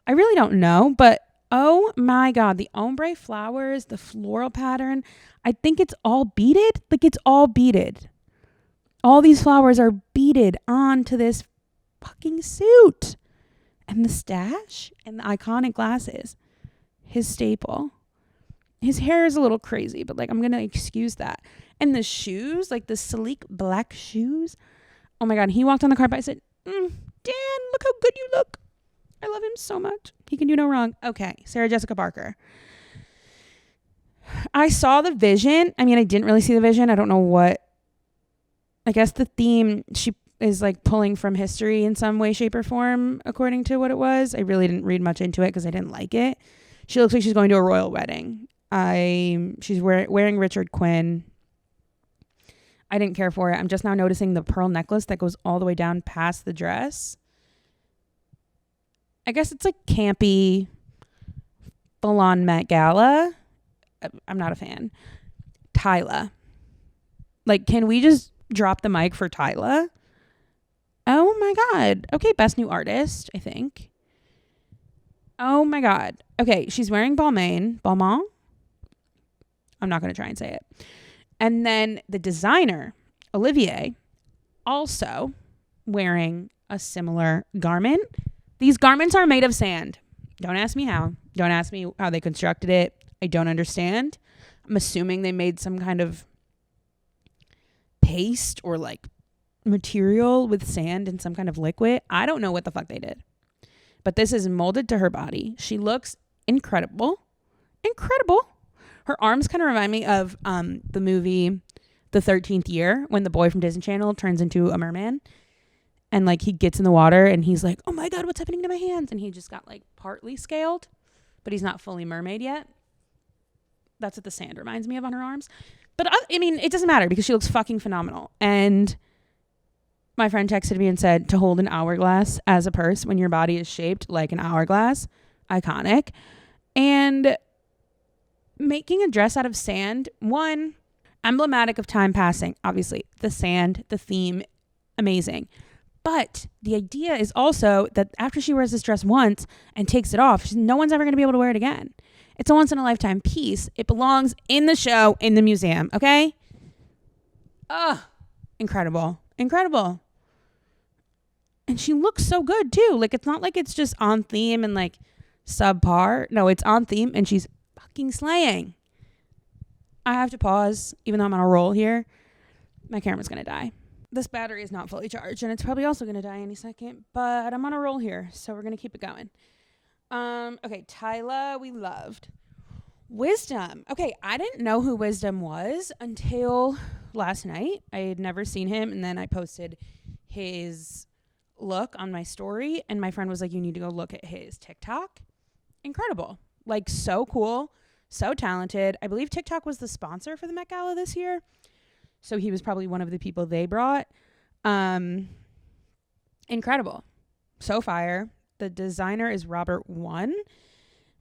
I really don't know, but oh my God, the ombre flowers, the floral pattern, I think it's all beaded. Like, it's all beaded. All these flowers are beaded onto this fucking suit. And the stash and the iconic glasses. His staple. His hair is a little crazy, but like, I'm going to excuse that. And the shoes, like the sleek black shoes. Oh my God. He walked on the carpet. I said, Dan, look how good you look. I love him so much. He can do no wrong. Okay. Sarah Jessica Parker. I saw the vision. I mean, I didn't really see the vision. I don't know what. I guess the theme, she is like pulling from history in some way, shape, or form, according to what it was. I really didn't read much into it because I didn't like it. She looks like she's going to a royal wedding. She's wearing Richard Quinn. I didn't care for it. I'm just now noticing the pearl necklace that goes all the way down past the dress. I guess it's like campy, full-on Met Gala. I'm not a fan. Tyla. Like, can we just drop the mic for Tyla? Oh my God. Okay, best new artist, I think. Oh my God. Okay, she's wearing Balmain. Balmain? I'm not going to try and say it. And then the designer, Olivier, also wearing a similar garment. These garments are made of sand. Don't ask me how. Don't ask me how they constructed it. I don't understand. I'm assuming they made some kind of paste or like material with sand and some kind of liquid. I don't know what the fuck they did. But this is molded to her body. She looks incredible. Incredible. Her arms kind of remind me of the movie The 13th Year, when the boy from Disney Channel turns into a merman. And like he gets in the water and he's like, oh my God, what's happening to my hands? And he just got like partly scaled, but he's not fully mermaid yet. That's what the sand reminds me of on her arms. But I mean, it doesn't matter because she looks fucking phenomenal. And my friend texted me and said to hold an hourglass as a purse when your body is shaped like an hourglass. Iconic. And making a dress out of sand, one, emblematic of time passing. Obviously, the sand, the theme, amazing. But the idea is also that after she wears this dress once and takes it off, no one's ever going to be able to wear it again. It's a once in a lifetime piece. It belongs in the show, in the museum. Okay? Incredible. Incredible. And she looks so good too. Like, it's not like it's just on theme and like subpar. No, it's on theme and she's fucking slaying. I have to pause, even though I'm on a roll here. My camera's going to die. This battery is not fully charged and it's probably also going to die any second, but I'm on a roll here, so we're going to keep it going. Okay, Tyla, we loved. Wisdom. Okay, I didn't know who Wisdom was until last night. I had never seen him, and then I posted his look on my story, and my friend was like, you need to go look at his TikTok. Incredible. Like, so cool, so talented. I believe TikTok was the sponsor for the Met Gala this year, so he was probably one of the people they brought. Incredible. So fire. The designer is Robert Woon.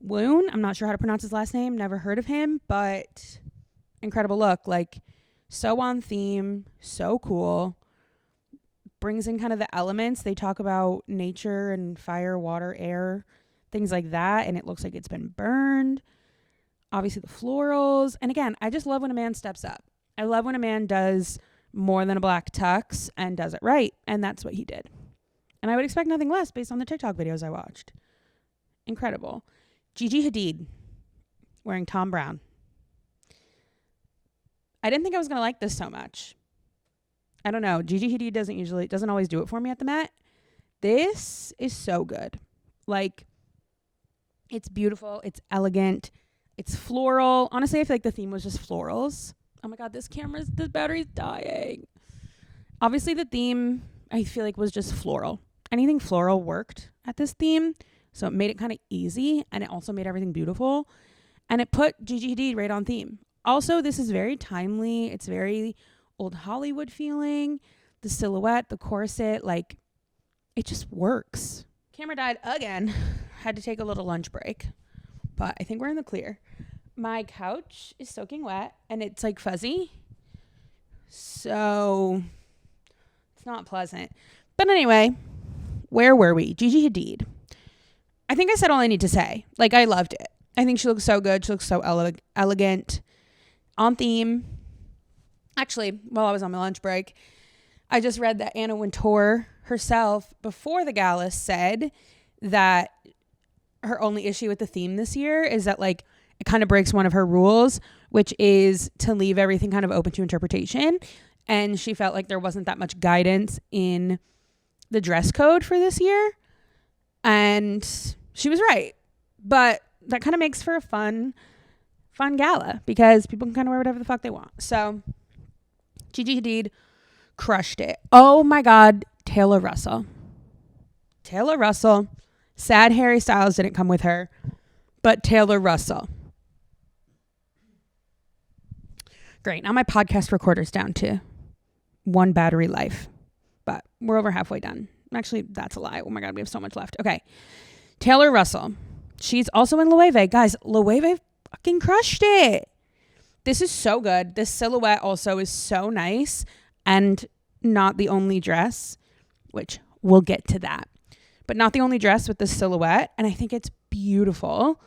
I'm not sure how to pronounce his last name. Never heard of him, but incredible look. Like, so on theme, so cool. Brings in kind of the elements. They talk about nature and fire, water, air, things like that, and it looks like it's been burned. Obviously, the florals. And again, I just love when a man steps up. I love when a man does more than a black tux and does it right, and that's what he did. And I would expect nothing less based on the TikTok videos I watched. Incredible. Gigi Hadid wearing Tom Brown. I didn't think I was going to like this so much. I don't know. Gigi Hadid doesn't always do it for me at the Met. This is so good. Like, it's beautiful. It's elegant. It's floral. Honestly, I feel like the theme was just florals. Oh my God, this battery's dying. Obviously, the theme, I feel like, was just floral. Anything floral worked at this theme. So it made it kind of easy, and it also made everything beautiful. And it put Gigi Hadid right on theme. Also, this is very timely. It's very old Hollywood feeling. The silhouette, the corset, like, it just works. Camera died again. Had to take a little lunch break. But I think we're in the clear. My couch is soaking wet, and it's, like, fuzzy. So it's not pleasant. But anyway, where were we? Gigi Hadid. I think I said all I need to say. Like, I loved it. I think she looks so good. She looks so elegant. On theme. Actually, while I was on my lunch break, I just read that Anna Wintour herself, before the gala, said that her only issue with the theme this year is that, like, it kind of breaks one of her rules, which is to leave everything kind of open to interpretation. and she felt like there wasn't that much guidance in the dress code for this year. And she was right. But that kind of makes for a fun gala because people can kind of wear whatever the fuck they want. So Gigi Hadid crushed it. Oh my God, Taylor Russell. Sad Harry Styles didn't come with her, but Taylor Russell. Great. Now my podcast recorder's down to 1 battery life, but we're over halfway done. Actually, that's a lie. Oh my God, we have so much left. Okay. Taylor Russell. She's also in Loewe. Guys, Loewe fucking crushed it. This is so good. This silhouette also is so nice and not the only dress, which we'll get to that, but not the only dress with this silhouette. And I think it's beautiful.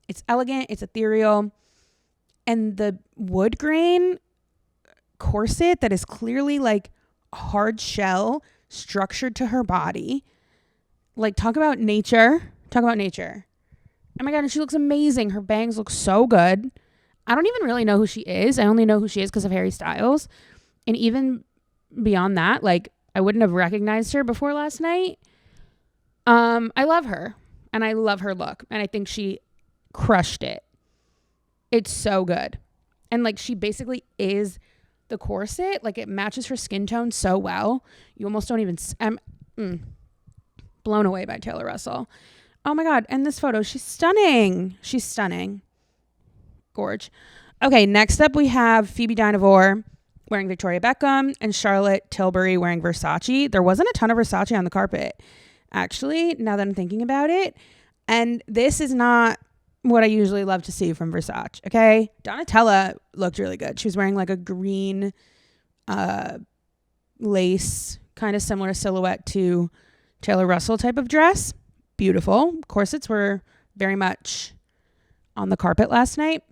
It's elegant. It's ethereal. And the wood grain corset that is clearly like a hard shell structured to her body. Like, talk about nature. Oh my God, and she looks amazing. Her bangs look so good. I don't even really know who she is. I only know who she is because of Harry Styles. And even beyond that, like, I wouldn't have recognized her before last night. I love her. And I love her look. And I think she crushed it. It's so good. And like, she basically is the corset. Like, it matches her skin tone so well. You almost don't even... I'm blown away by Taylor Russell. Oh my God. And this photo, she's stunning. Gorge. Okay, next up we have Phoebe Dynevor wearing Victoria Beckham and Charlotte Tilbury wearing Versace. There wasn't a ton of Versace on the carpet, actually, now that I'm thinking about it. And this is not what I usually love to see from Versace, okay? Donatella looked really good. She was wearing like a green lace, kind of similar silhouette to Taylor Russell type of dress. Beautiful. Corsets were very much on the carpet last night.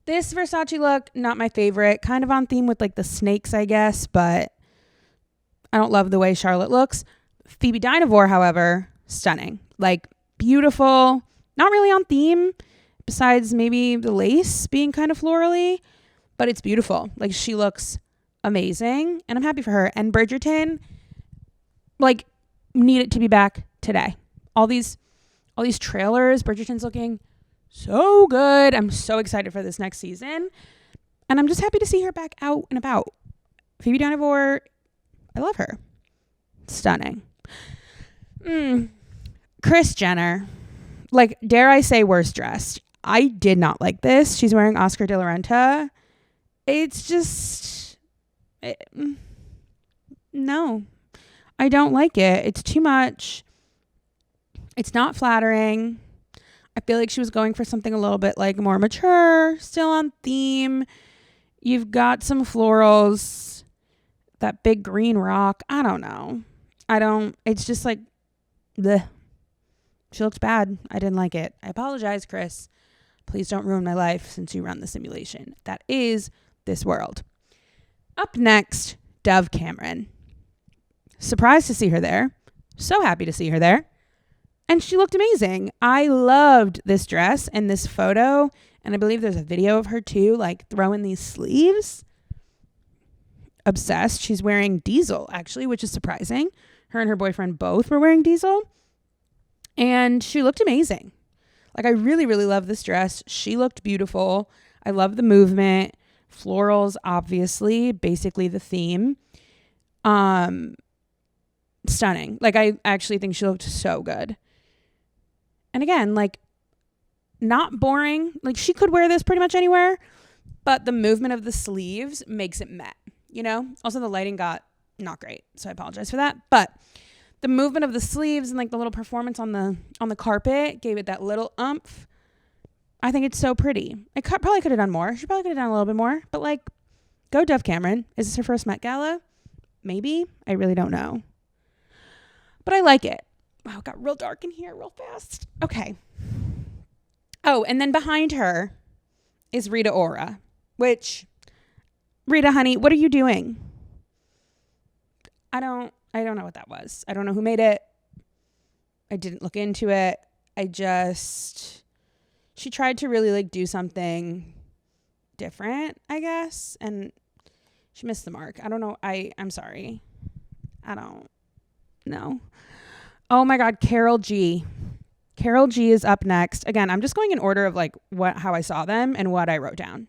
This Versace look, not my favorite. Kind of on theme with like the snakes, I guess, but I don't love the way Charlotte looks. Phoebe Dynevor, however, stunning. Like, beautiful. Not really on theme, besides maybe the lace being kind of florally, but it's beautiful. Like, she looks amazing, and I'm happy for her. And Bridgerton, like, need it to be back today. All these trailers, Bridgerton's looking so good. I'm so excited for this next season, and I'm just happy to see her back out and about. Phoebe Dynevor, I love her. Stunning. Kris Jenner, like, dare I say, worst dressed. I did not like this. She's wearing Oscar de la Renta. It's just no, I don't like it. It's too much. It's not flattering. I feel like she was going for something a little bit like more mature, still on theme. You've got some florals, that big green rock. I don't know. It's just like, bleh. She looks bad. I didn't like it. I apologize, Kris. Please don't ruin my life since you run the simulation. That is this world. Up next, Dove Cameron. Surprised to see her there. So happy to see her there. And she looked amazing. I loved this dress and this photo. And I believe there's a video of her too, like throwing these sleeves. Obsessed. She's wearing diesel, actually, which is surprising. Her and her boyfriend both were wearing diesel. And she looked amazing. Like, I really, really love this dress. She looked beautiful. I love the movement. Florals, obviously, basically the theme. Stunning. Like, I actually think she looked so good. And again, like, not boring. Like, she could wear this pretty much anywhere, but the movement of the sleeves makes it met, you know? Also, the lighting got not great, so I apologize for that. But the movement of the sleeves and like the little performance on the carpet gave it that little oomph. I think it's so pretty. I probably could have done more. She probably could have done a little bit more, but like, go Dove Cameron. Is this her first Met Gala? Maybe. I really don't know. But I like it. Wow, it got real dark in here real fast. Okay. Oh, and then behind her is Rita Ora, which, Rita, honey, what are you doing? I don't know what that was. I don't know who made it. I didn't look into it. She tried to really like do something different, I guess. And She missed the mark. I don't know. I'm sorry. I don't know. Oh my God, Carol G. Carol G is up next. Again, I'm just going in order of like how I saw them and what I wrote down.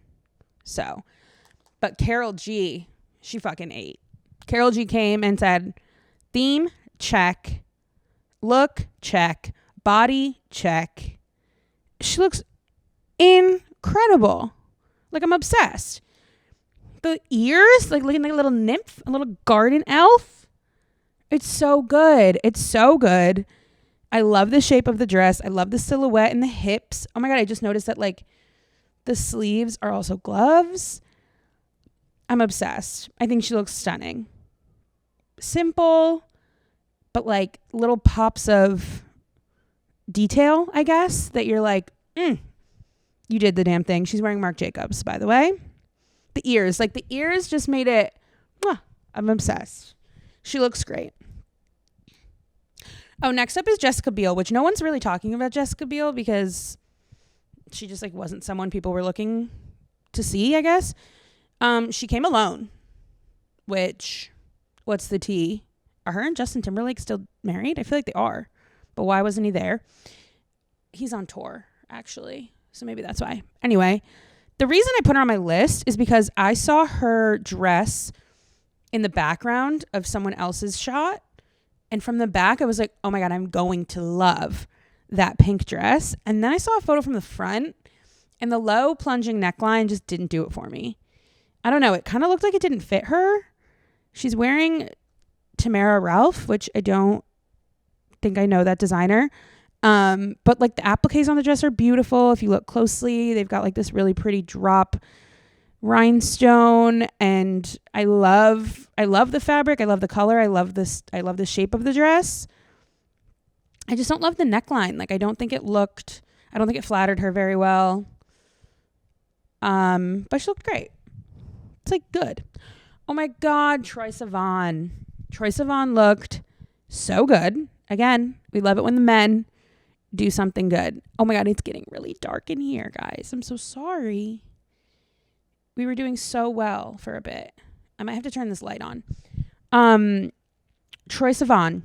So, but Carol G, she fucking ate. Carol G came and said, theme, check. Look, check. Body, check. She looks incredible. Like, I'm obsessed. The ears, like looking like a little nymph, a little garden elf. It's so good. It's so good. I love the shape of the dress. I love the silhouette and the hips. Oh my God, I just noticed that like the sleeves are also gloves. I'm obsessed. I think she looks stunning. Simple, but like little pops of detail, I guess, that you're like, you did the damn thing. She's wearing Marc Jacobs, by the way. The ears just made it, I'm obsessed. She looks great. Oh, next up is Jessica Biel, which no one's really talking about Jessica Biel because she just like wasn't someone people were looking to see, I guess. She came alone, which, what's the tea? Are her and Justin Timberlake still married? I feel like they are, but why wasn't he there? He's on tour, actually, so maybe that's why. Anyway, the reason I put her on my list is because I saw her dress in the background of someone else's shot. And from the back, I was like, oh my God, I'm going to love that pink dress. And then I saw a photo from the front and the low plunging neckline just didn't do it for me. I don't know. It kind of looked like it didn't fit her. She's wearing Tamara Ralph, which I don't think I know that designer. But like the appliques on the dress are beautiful. If you look closely, they've got like this really pretty drop rhinestone, and I love the fabric. I love the color. I love the shape of the dress. I just don't love the neckline. Like I don't think it flattered her very well. But she looked great. It's like good. Oh my God, Troye Sivan. Troye Sivan looked so good. Again, we love it when the men do something good. Oh my God, it's getting really dark in here, guys. I'm so sorry. We were doing so well for a bit. I might have to turn this light on. Troye Sivan,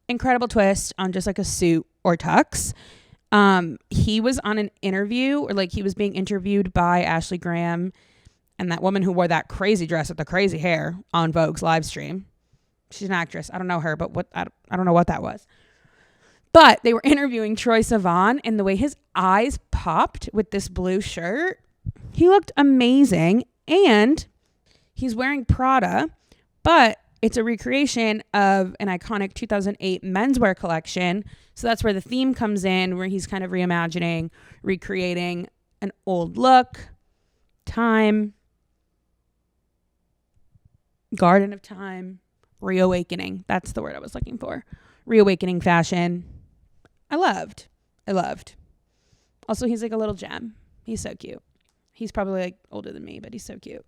incredible twist on just like a suit or tux. He was on an interview, or like he was being interviewed by Ashley Graham and that woman who wore that crazy dress with the crazy hair on Vogue's live stream. She's an actress. I don't know her, but I don't know what that was. But they were interviewing Troye Sivan, and the way his eyes popped with this blue shirt, he looked amazing. And he's wearing Prada, but it's a recreation of an iconic 2008 menswear collection. So that's where the theme comes in, where he's kind of reimagining, recreating an old look, time, Garden of Time, reawakening. That's the word I was looking for. Reawakening fashion. I loved. Also, he's like a little gem. He's so cute. He's probably like older than me, but he's so cute.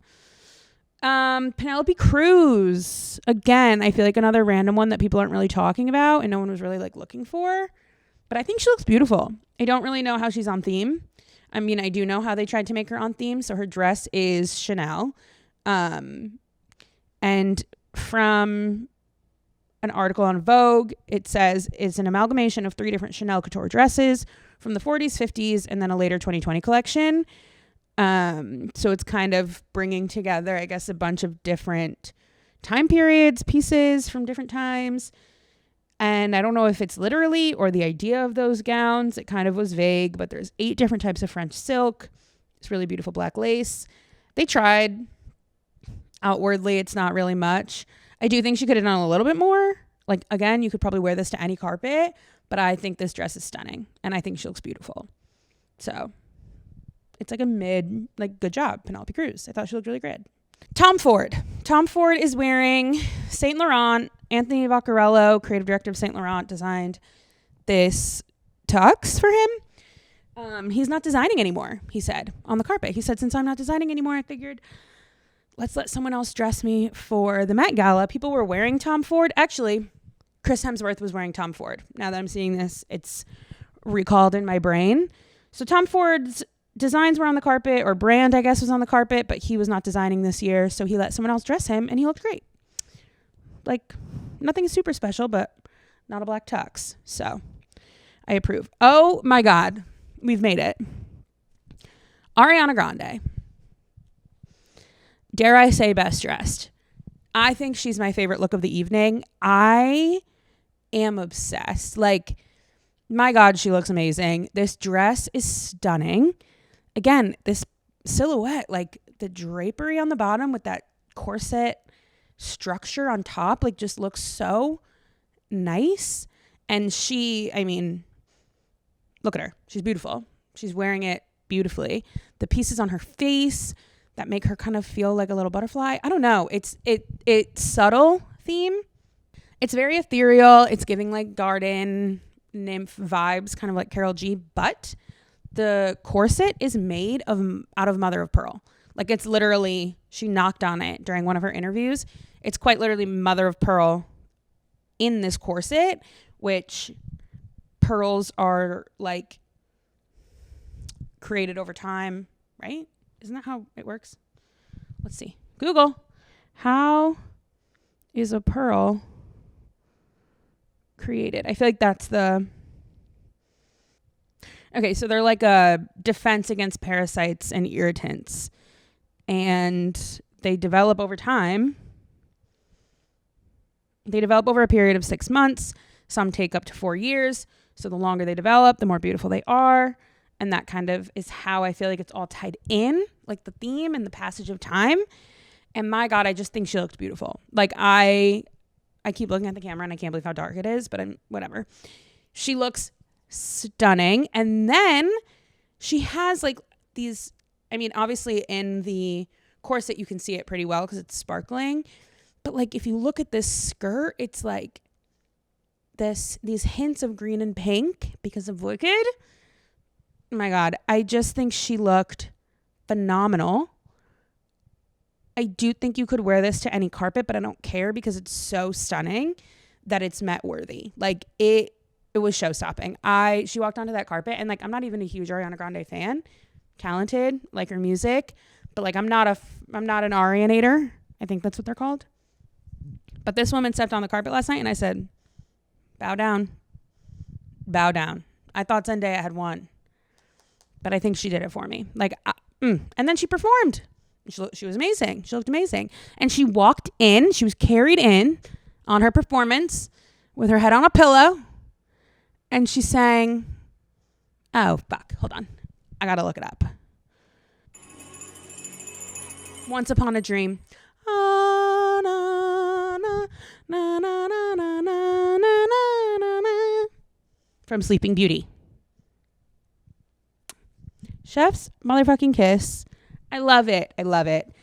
Penelope Cruz. Again, I feel like another random one that people aren't really talking about and no one was really like looking for. But I think she looks beautiful. I don't really know how she's on theme. I mean, I do know how they tried to make her on theme. So her dress is Chanel. And from an article on Vogue, it says it's an amalgamation of 3 different Chanel couture dresses from the 40s, 50s, and then a later 2020 collection. So it's kind of bringing together, I guess, a bunch of different time periods, pieces from different times. And I don't know if it's literally or the idea of those gowns. It kind of was vague, but there's 8 different types of French silk. It's really beautiful black lace. They tried. Outwardly, it's not really much. I do think she could have done a little bit more. Like, again, you could probably wear this to any carpet, but I think this dress is stunning and I think she looks beautiful. So it's like a mid, like, good job, Penelope Cruz. I thought she looked really good. Tom Ford. Tom Ford is wearing Saint Laurent. Anthony Vaccarello, creative director of Saint Laurent, designed this tux for him. He's not designing anymore, he said, on the carpet. He said, since I'm not designing anymore, I figured let's let someone else dress me for the Met Gala. People were wearing Tom Ford. Actually, Chris Hemsworth was wearing Tom Ford. Now that I'm seeing this, it's recalled in my brain. So Tom Ford's designs were on the carpet, or brand, I guess, was on the carpet, but he was not designing this year. So he let someone else dress him and he looked great. Like, nothing super special, but not a black tux. So I approve. Oh my God. We've made it. Ariana Grande. Dare I say best dressed? I think she's my favorite look of the evening. I am obsessed. Like, my God, she looks amazing. This dress is stunning. Again, this silhouette, like the drapery on the bottom with that corset structure on top, like just looks so nice. And she, I mean, look at her. She's beautiful. She's wearing it beautifully. The pieces on her face that make her kind of feel like a little butterfly. I don't know. It's subtle theme. It's very ethereal. It's giving like garden nymph vibes, kind of like Karol G, but the corset is made out of mother of pearl. Like, it's literally, she knocked on it during one of her interviews. It's quite literally mother of pearl in this corset, which pearls are like created over time, right? Isn't that how it works? Let's see. Google. How is a pearl created? I feel like that's the... Okay, so they're like a defense against parasites and irritants. And they develop over time. They develop over a period of 6 months. Some take up to 4 years. So the longer they develop, the more beautiful they are. And that kind of is how I feel like it's all tied in, like the theme and the passage of time. And my God, I just think she looks beautiful. Like, I keep looking at the camera and I can't believe how dark it is, but whatever. She looks stunning. And then she has like these, I mean, obviously in the corset you can see it pretty well because it's sparkling. But like, if you look at this skirt, it's like these hints of green and pink because of Wicked. Oh my God, I just think she looked phenomenal. I do think you could wear this to any carpet, but I don't care because it's so stunning that it's Met worthy. Like, it was show stopping. She walked onto that carpet, and like, I'm not even a huge Ariana Grande fan. Talented, like her music, but like, I'm not an Arianator. I think that's what they're called. But this woman stepped on the carpet last night and I said, bow down. Bow down. I thought Zendaya had won, but I think she did it for me. Like, and then she performed. She was amazing. She looked amazing. And she walked in. She was carried in on her performance with her head on a pillow. And she sang, oh, fuck. Hold on. I got to look it up. Once Upon a Dream. Ah, na, na, na, na, na, na, na, na, na, from Sleeping Beauty. Chef's motherfucking kiss. I love it. I love it.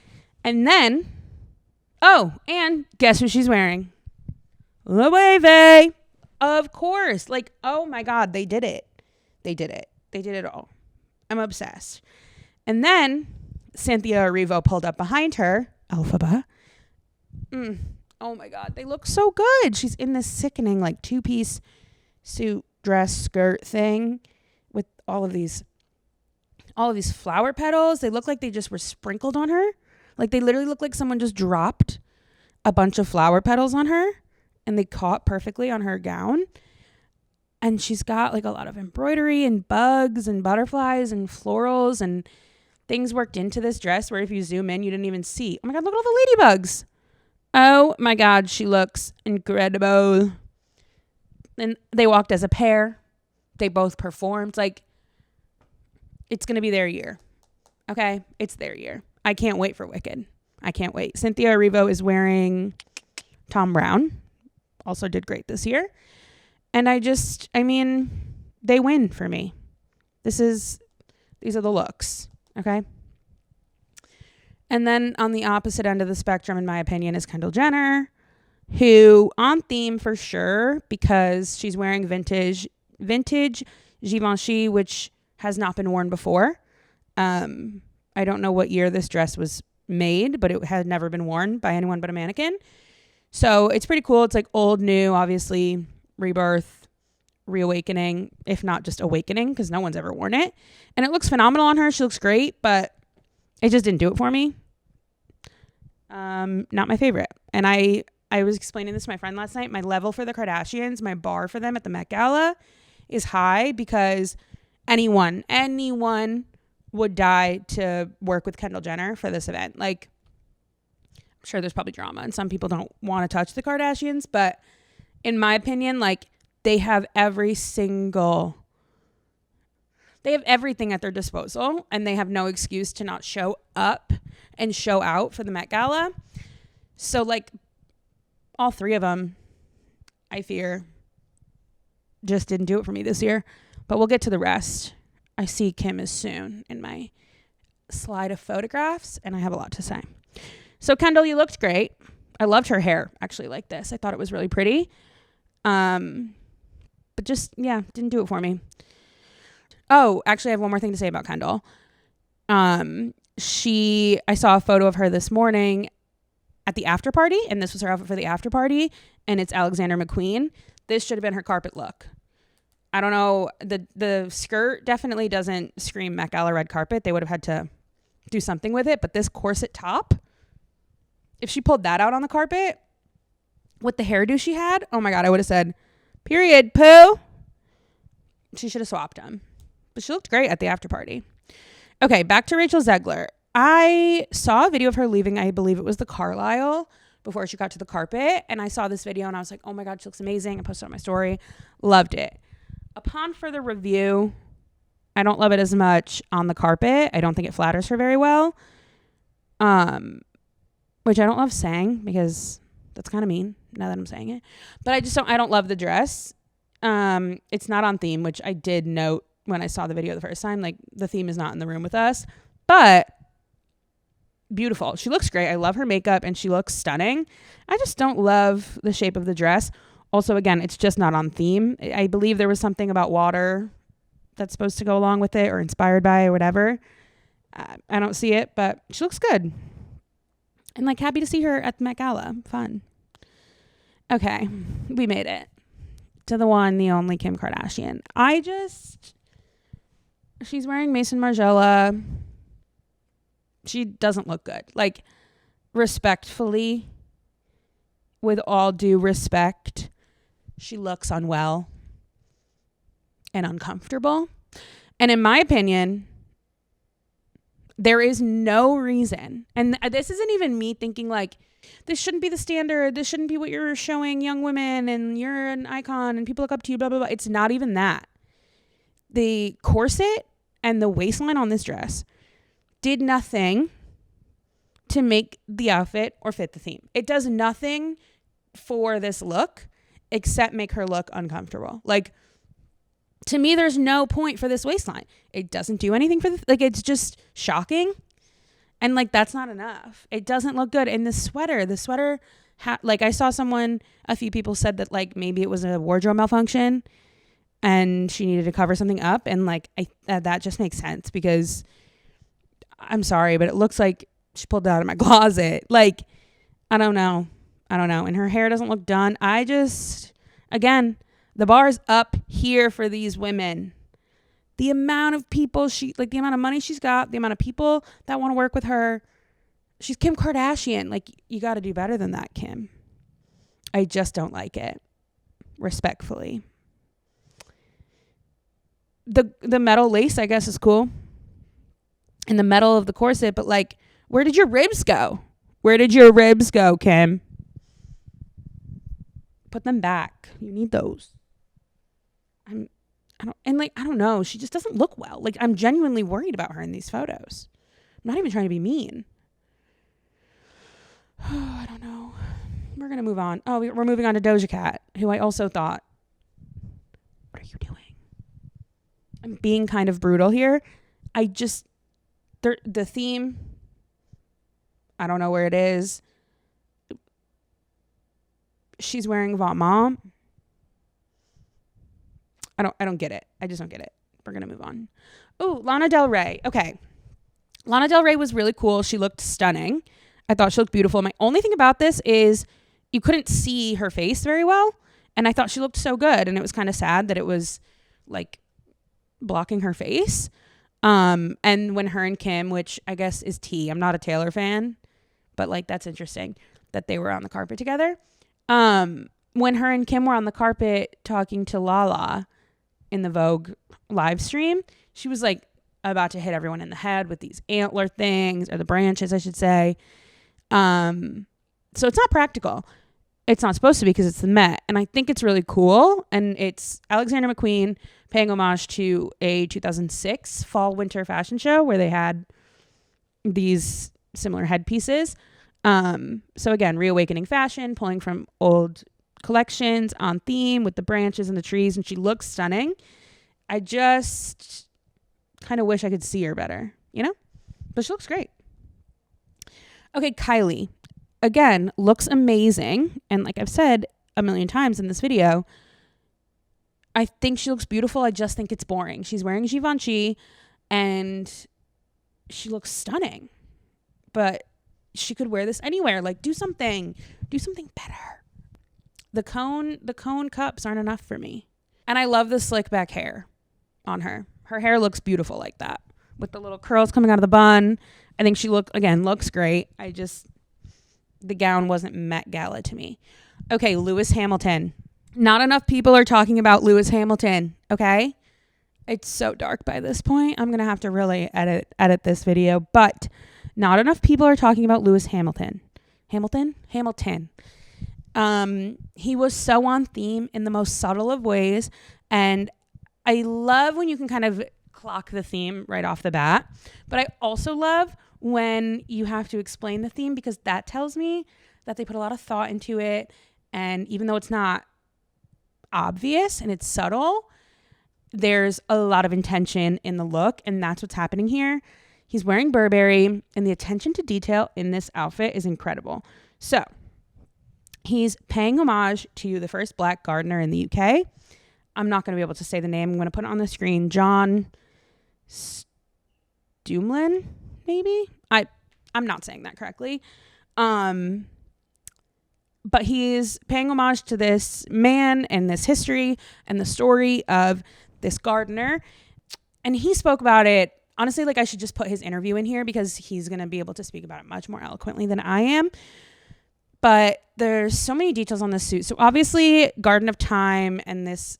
And then, oh, and guess what she's wearing? LOVE. Of course. Like, oh my God, they did it. They did it. They did it all. I'm obsessed. And then Cynthia Erivo pulled up behind her. Elphaba. Oh my God, they look so good. She's in this sickening like 2-piece suit, dress, skirt thing with all of these flower petals. They look like they just were sprinkled on her. Like, they literally look like someone just dropped a bunch of flower petals on her and they caught perfectly on her gown. And she's got like a lot of embroidery and bugs and butterflies and florals and things worked into this dress where if you zoom in, you didn't even see. Oh my God, look at all the ladybugs. Oh my God, she looks incredible. And they walked as a pair. They both performed. Like, it's going to be their year. Okay? It's their year. I can't wait for Wicked. I can't wait. Cynthia Erivo is wearing Tom Brown. Also did great this year. And I mean, they win for me. These are the looks. Okay? And then on the opposite end of the spectrum, in my opinion, is Kendall Jenner, who on theme for sure, because she's wearing vintage Givenchy, which has not been worn before. I don't know what year this dress was made, but it had never been worn by anyone but a mannequin. So it's pretty cool. It's like old, new, obviously, rebirth, reawakening, if not just awakening, because no one's ever worn it. And it looks phenomenal on her. She looks great, but it just didn't do it for me. Not my favorite. And I was explaining this to my friend last night. My level for the Kardashians, my bar for them at the Met Gala is high because anyone would die to work with Kendall Jenner for this event. Like, I'm sure there's probably drama and some people don't want to touch the Kardashians, but in my opinion, like, they have everything at their disposal, and they have no excuse to not show up and show out for the Met Gala. So, like, all three of them, I fear, just didn't do it for me this year. But we'll get to the rest. I see Kim is soon in my slide of photographs, and I have a lot to say. So, Kendall, you looked great. I loved her hair, actually, like this. I thought it was really pretty. But just, yeah, didn't do it for me. Oh, actually, I have one more thing to say about Kendall. I saw a photo of her this morning at the after party, and this was her outfit for the after party, and it's Alexander McQueen. This should have been her carpet look. I don't know. The skirt definitely doesn't scream Met Gala red carpet. They would have had to do something with it, but this corset top, if she pulled that out on the carpet with the hairdo she had, oh my God, I would have said, period, poo. She should have swapped them. But she looked great at the after party. Okay, back to Rachel Zegler. I saw a video of her leaving, I believe it was the Carlisle, before she got to the carpet. And I saw this video and I was like, oh my God, she looks amazing. I posted it on my story. Loved it. Upon further review, I don't love it as much on the carpet. I don't think it flatters her very well. Which I don't love saying because that's kind of mean now that I'm saying it. But I don't love the dress. It's not on theme, which I did note when I saw the video the first time. Like, the theme is not in the room with us, but beautiful. She looks great. I love her makeup and she looks stunning. I just don't love the shape of the dress. Also, again, it's just not on theme. I believe there was something about water that's supposed to go along with it or inspired by or whatever. I don't see it, but she looks good. And, like, happy to see her at the Met Gala. Fun. Okay, we made it to the one, the only Kim Kardashian. She's wearing Maison Margiela. She doesn't look good. Like, respectfully, with all due respect, she looks unwell and uncomfortable. And in my opinion, there is no reason. And this isn't even me thinking like, this shouldn't be the standard. This shouldn't be what you're showing young women and you're an icon and people look up to you, blah, blah, blah. It's not even that. The corset and the waistline on this dress did nothing to make the outfit or fit the theme. It does nothing for this look except make her look uncomfortable. Like, to me, there's no point for this waistline. It doesn't do anything for it's just shocking. And like, that's not enough. It doesn't look good. And the sweater, I saw a few people said that like maybe it was a wardrobe malfunction and she needed to cover something up. And like, that just makes sense because I'm sorry, but it looks like she pulled it out of my closet. Like, I don't know. And her hair doesn't look done. Again, the bar's up here for these women. The amount of people the amount of money she's got, the amount of people that want to work with her. She's Kim Kardashian. Like, you got to do better than that, Kim. I just don't like it. Respectfully. The metal lace, I guess, is cool. And the metal of the corset, but like, where did your ribs go? Where did your ribs go, Kim? Put them back. You need those. I don't know. She just doesn't look well. Like, I'm genuinely worried about her in these photos. I'm not even trying to be mean. I don't know. We're going to move on. Oh, we're moving on to Doja Cat, who I also thought, what are you doing? I'm being kind of brutal here. The theme, I don't know where it is. She's wearing Vêtements. I don't get it. I just don't get it. We're going to move on. Oh, Lana Del Rey. Okay. Lana Del Rey was really cool. She looked stunning. I thought she looked beautiful. My only thing about this is you couldn't see her face very well. And I thought she looked so good. And it was kind of sad that it was like blocking her face. And when her and Kim, which I guess is T, I'm not a Taylor fan, but like that's interesting that they were on the carpet together. When her and Kim were on the carpet talking to Lala in the Vogue live stream, she was like about to hit everyone in the head with these antler things, or the branches, I should say. So it's not practical. It's not supposed to be because it's the Met. And I think it's really cool. And it's Alexander McQueen paying homage to a 2006 fall winter fashion show where they had these similar headpieces. So again, reawakening fashion, pulling from old collections on theme with the branches and the trees. And she looks stunning. I just kind of wish I could see her better, you know? But she looks great. Okay, Kylie. Again, looks amazing. And like I've said a million times in this video, I think she looks beautiful. I just think it's boring. She's wearing Givenchy and she looks stunning. But she could wear this anywhere. Like do something better. The cone cups aren't enough for me. And I love the slick back hair on her. Her hair looks beautiful like that with the little curls coming out of the bun. I think she looks great. The gown wasn't Met Gala to me. Okay, Lewis Hamilton. Not enough people are talking about Lewis Hamilton, okay? It's so dark by this point. I'm going to have to really edit this video, but not enough people are talking about Lewis Hamilton. Hamilton. He was so on theme in the most subtle of ways, and I love when you can kind of clock the theme right off the bat, but I also love when you have to explain the theme, because that tells me that they put a lot of thought into it. And even though it's not obvious and it's subtle, there's a lot of intention in the look. And that's what's happening here. He's wearing Burberry, and the attention to detail in this outfit is incredible. So he's paying homage to the first Black gardener in the UK. I'm not going to be able to say the name. I'm going to put it on the screen. John Stumlin. Maybe I'm not saying that correctly. But he's paying homage to this man and this history and the story of this gardener. And he spoke about it. Honestly, like I should just put his interview in here because he's going to be able to speak about it much more eloquently than I am. But there's so many details on this suit. So obviously, Garden of Time and this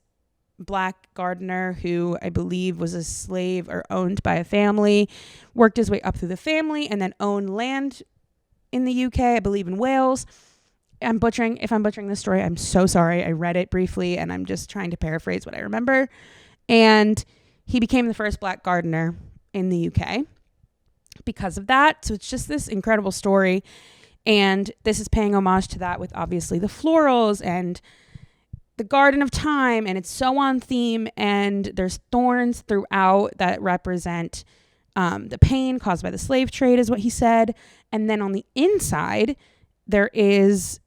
Black gardener who I believe was a slave or owned by a family, worked his way up through the family and then owned land in the UK, I believe in Wales. If I'm butchering this story, I'm so sorry. I read it briefly and I'm just trying to paraphrase what I remember. And he became the first Black gardener in the UK because of that. So it's just this incredible story. And this is paying homage to that with obviously the florals and the Garden of Time, and it's so on theme, and there's thorns throughout that represent the pain caused by the slave trade, is what he said. And then on the inside, there is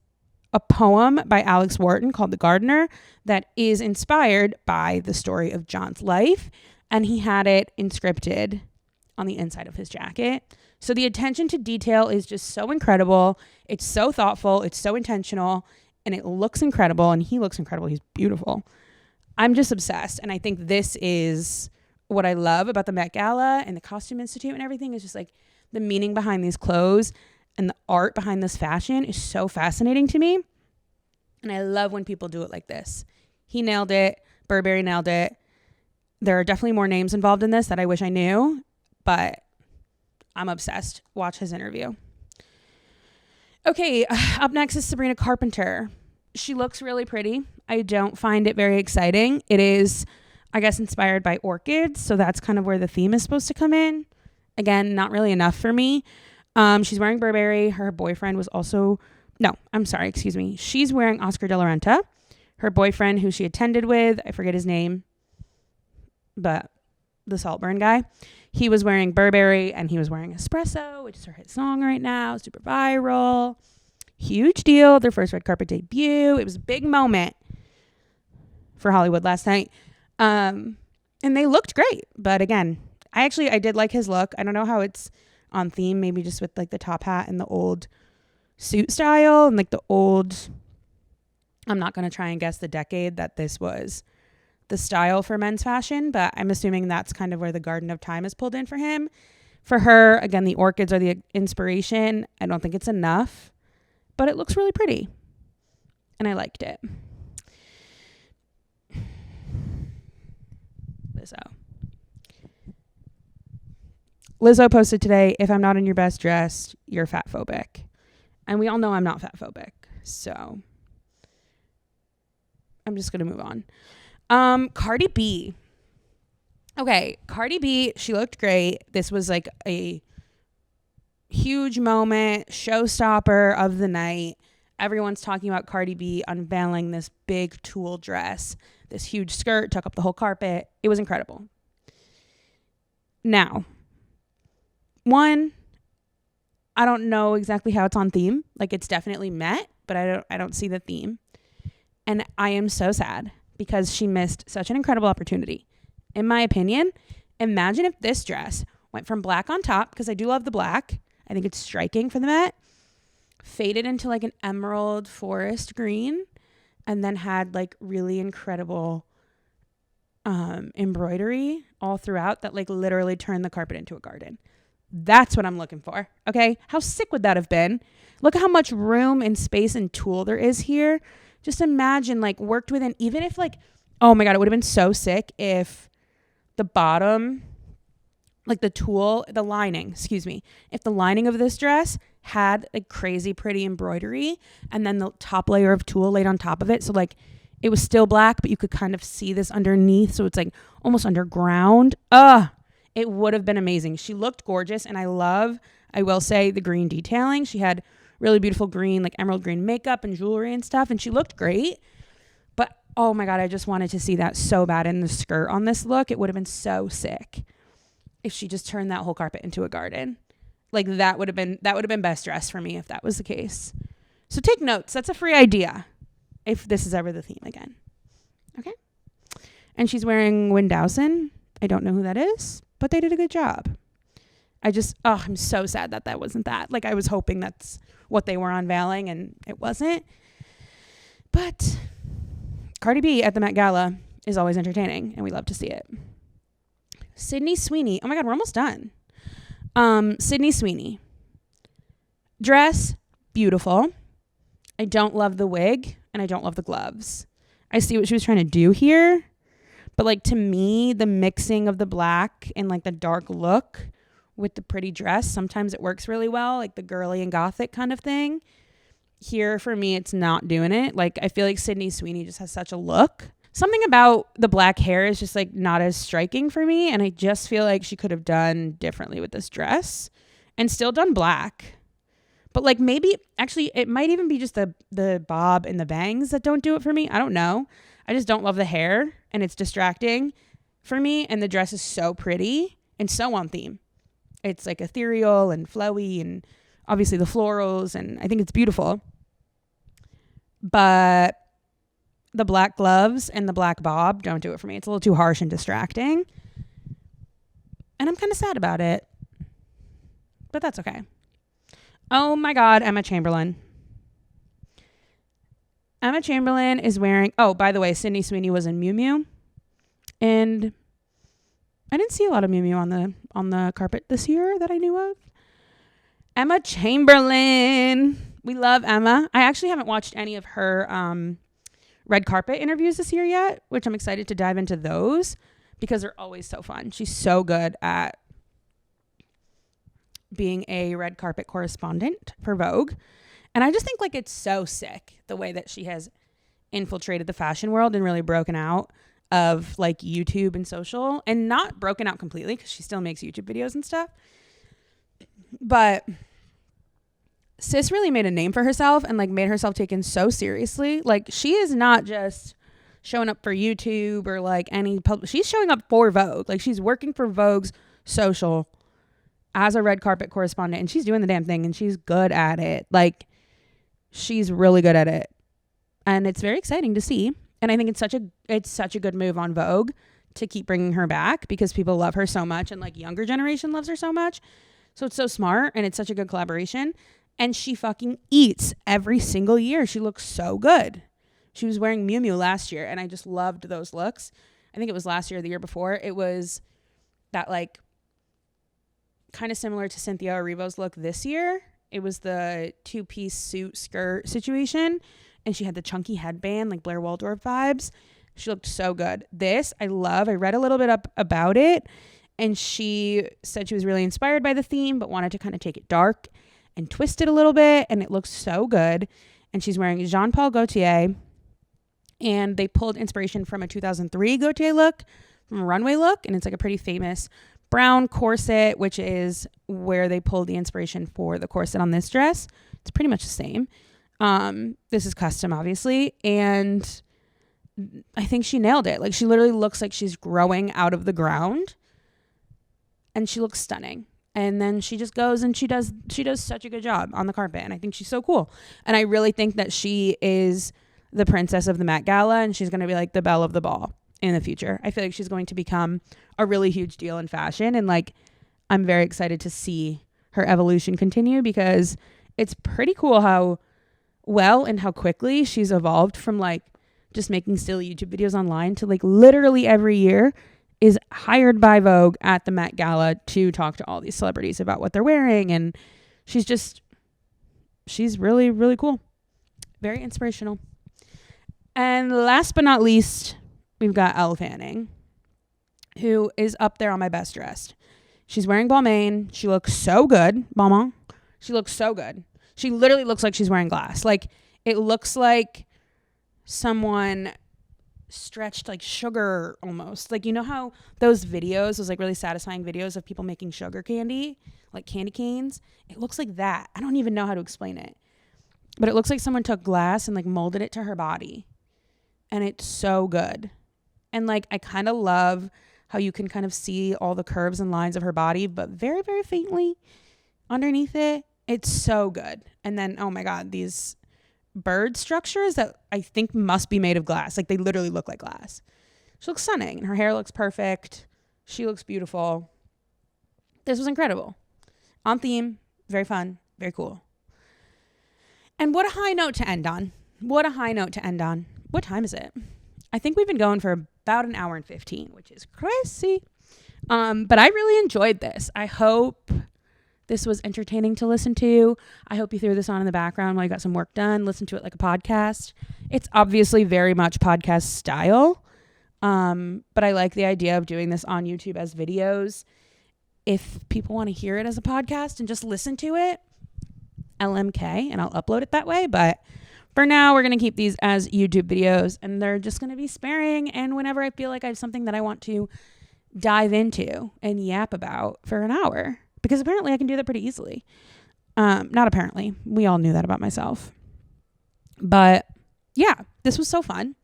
a poem by Alex Wharton called The Gardener that is inspired by the story of John's life, and he had it inscripted on the inside of his jacket. So the attention to detail is just so incredible. It's so thoughtful. It's so intentional. And it looks incredible, and he looks incredible. He's beautiful. I'm just obsessed, and I think this is what I love about the Met Gala and the Costume Institute and everything, is just like the meaning behind these clothes and the art behind this fashion is so fascinating to me, and I love when people do it like this. He nailed it. Burberry nailed it. There are definitely more names involved in this that I wish I knew, but I'm obsessed. Watch his interview. Okay, up next is Sabrina Carpenter. She looks really pretty. I don't find it very exciting. It is, I guess, inspired by orchids, so that's kind of where the theme is supposed to come in. Again, not really enough for me. She's wearing Burberry. Her boyfriend was also... No, I'm sorry, excuse me. She's wearing Oscar de la Renta. Her boyfriend, who she attended with, I forget his name, but the Saltburn guy, he was wearing Burberry, and he was wearing Espresso, which is her hit song right now, super viral. Huge deal. Their first red carpet debut. It was a big moment for Hollywood last night. And they looked great. But again, I did like his look. I don't know how it's on theme, maybe just with like the top hat and the old suit style and like the old I'm not going to try and guess the decade that this was the style for men's fashion, but I'm assuming that's kind of where the Garden of Time is pulled in for him. For her, again, the orchids are the inspiration. I don't think it's enough, but it looks really pretty. And I liked it. Lizzo posted today, if I'm not in your best dress, you're fat phobic. And we all know I'm not fat phobic. So I'm just going to move on. Cardi B. Okay, Cardi B, she looked great. This was like a huge moment, showstopper of the night. Everyone's talking about Cardi B unveiling this big tulle dress, this huge skirt, took up the whole carpet. It was incredible. Now, one, I don't know exactly how it's on theme. Like, it's definitely Met, but I don't see the theme. And I am so sad because she missed such an incredible opportunity. In my opinion, imagine if this dress went from black on top, because I do love the black. I think it's striking for the Met. Faded into like an emerald forest green, and then had like really incredible embroidery all throughout that like literally turned the carpet into a garden. That's what I'm looking for. Okay. How sick would that have been? Look at how much room and space and tulle there is here. Just imagine like worked within, even if like, oh my God, it would have been so sick if the bottom, like the tulle, the lining, if the lining of this dress had a crazy pretty embroidery and then the top layer of tulle laid on top of it. So like it was still black, but you could kind of see this underneath. So it's like almost underground. It would have been amazing. She looked gorgeous. And I will say, the green detailing. She had really beautiful green, like emerald green makeup and jewelry and stuff. And she looked great. But oh my God, I just wanted to see that so bad in the skirt on this look. It would have been so sick if she just turned that whole carpet into a garden. Like that would have been best dress for me if that was the case. So take notes. That's a free idea if this is ever the theme again. Okay. And she's wearing Windowson. I don't know who that is, but they did a good job. I'm so sad that wasn't that. Like I was hoping that's what they were unveiling and it wasn't. But Cardi B at the Met Gala is always entertaining and we love to see it. Sydney Sweeney. Oh my God, we're almost done. Sydney Sweeney. Dress, beautiful. I don't love the wig and I don't love the gloves. I see what she was trying to do here. But like to me, the mixing of the black and like the dark look with the pretty dress, sometimes it works really well, like the girly and gothic kind of thing. Here for me, it's not doing it. Like I feel like Sydney Sweeney just has such a look. Something about the black hair is just like not as striking for me. And I just feel like she could have done differently with this dress and still done black. But like maybe actually it might even be just the bob and the bangs that don't do it for me. I don't know. I just don't love the hair and it's distracting for me. And the dress is so pretty and so on theme. It's like ethereal and flowy and obviously the florals. And I think it's beautiful. But the black gloves and the black bob don't do it for me. It's a little too harsh and distracting. And I'm kind of sad about it. But that's okay. Oh my God, Emma Chamberlain. Emma Chamberlain is wearing... Oh, by the way, Sydney Sweeney was in Miu Miu. And I didn't see a lot of Miu Miu on the carpet this year that I knew of. Emma Chamberlain. We love Emma. I actually haven't watched any of her red carpet interviews this year yet, which I'm excited to dive into those because they're always so fun. She's so good at being a red carpet correspondent for Vogue. And I just think like it's so sick the way that she has infiltrated the fashion world and really broken out of like YouTube and social, and not broken out completely because she still makes YouTube videos and stuff. But sis really made a name for herself and like made herself taken so seriously. Like she is not just showing up for YouTube or like any she's showing up for Vogue. Like she's working for Vogue's social as a red carpet correspondent and she's doing the damn thing and she's good at it. She's really good at it. And it's very exciting to see. And I think it's such a good move on Vogue to keep bringing her back because people love her so much and like younger generation loves her so much. So it's so smart and it's such a good collaboration. And she fucking eats every single year. She looks so good. She was wearing Miu Miu last year, and I just loved those looks. I think it was last year or the year before. It was that like kind of similar to Cynthia Erivo's look this year. It was the 2-piece suit skirt situation, and she had the chunky headband, like Blair Waldorf vibes. She looked so good. This I love. I read a little bit up about it, and she said she was really inspired by the theme, but wanted to kind of take it dark and twist it a little bit, and it looks so good. And she's wearing Jean Paul Gaultier, and they pulled inspiration from a 2003 Gaultier look, from a runway look, and it's like a pretty famous brown corset, which is where they pulled the inspiration for the corset on this dress. It's pretty much the same. This is custom, obviously, and I think she nailed it. Like, she literally looks like she's growing out of the ground, and she looks stunning. And then she just goes and she does such a good job on the carpet, and I think she's so cool. And I really think that she is the princess of the Met Gala, and she's going to be like the belle of the ball in the future. I feel like she's going to become a really huge deal in fashion, and like I'm very excited to see her evolution continue, because it's pretty cool how well and how quickly she's evolved from like just making silly YouTube videos online to like literally every year is hired by Vogue at the Met Gala to talk to all these celebrities about what they're wearing. And she's really, really cool. Very inspirational. And last but not least, we've got Elle Fanning, who is up there on my best dressed. She's wearing Balmain. She looks so good. Balmain. She looks so good. She literally looks like she's wearing glass. Like, it looks like someone stretched like sugar almost. Like, you know how those like really satisfying videos of people making sugar candy, like candy canes? It looks like that. I don't even know how to explain it. But it looks like someone took glass and like molded it to her body. And it's so good. And like, I kind of love how you can kind of see all the curves and lines of her body, but very, very faintly underneath it. It's so good. And then, oh my God, these bird structures that I think must be made of glass. Like, they literally look like glass. She looks stunning, and her hair looks perfect. She looks beautiful. This was incredible. On theme, very fun, very cool. And what a high note to end on. What a high note to end on. What time is it? I think we've been going for about an hour and 15, which is crazy. But I really enjoyed this. I hope this was entertaining to listen to. I hope you threw this on in the background while you got some work done. Listen to it like a podcast. It's obviously very much podcast style. But I like the idea of doing this on YouTube as videos. If people want to hear it as a podcast and just listen to it, LMK, and I'll upload it that way. But for now, we're going to keep these as YouTube videos, and they're just going to be sparing. And whenever I feel like I have something that I want to dive into and yap about for an hour, because apparently I can do that pretty easily. Not apparently. We all knew that about myself. But yeah, this was so fun.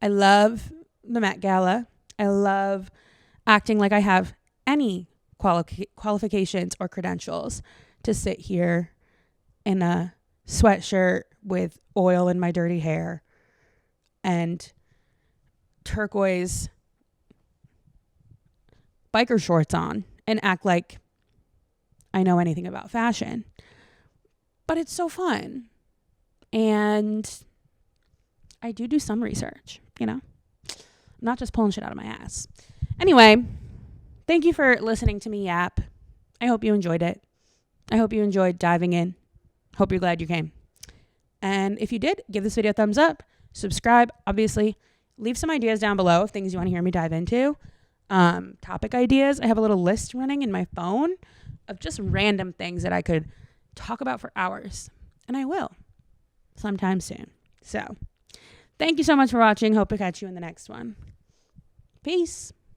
I love the Met Gala. I love acting like I have any qualifications or credentials to sit here in a sweatshirt with oil in my dirty hair and turquoise biker shorts on and act like I know anything about fashion. But it's so fun. And I do some research, you know? I'm not just pulling shit out of my ass. Anyway, thank you for listening to me yap. I hope you enjoyed it. I hope you enjoyed diving in. Hope you're glad you came. And if you did, give this video a thumbs up. Subscribe, obviously. Leave some ideas down below of things you want to hear me dive into. Topic ideas. I have a little list running in my phone of just random things that I could talk about for hours. And I will sometime soon. So, thank you so much for watching. Hope to catch you in the next one. Peace.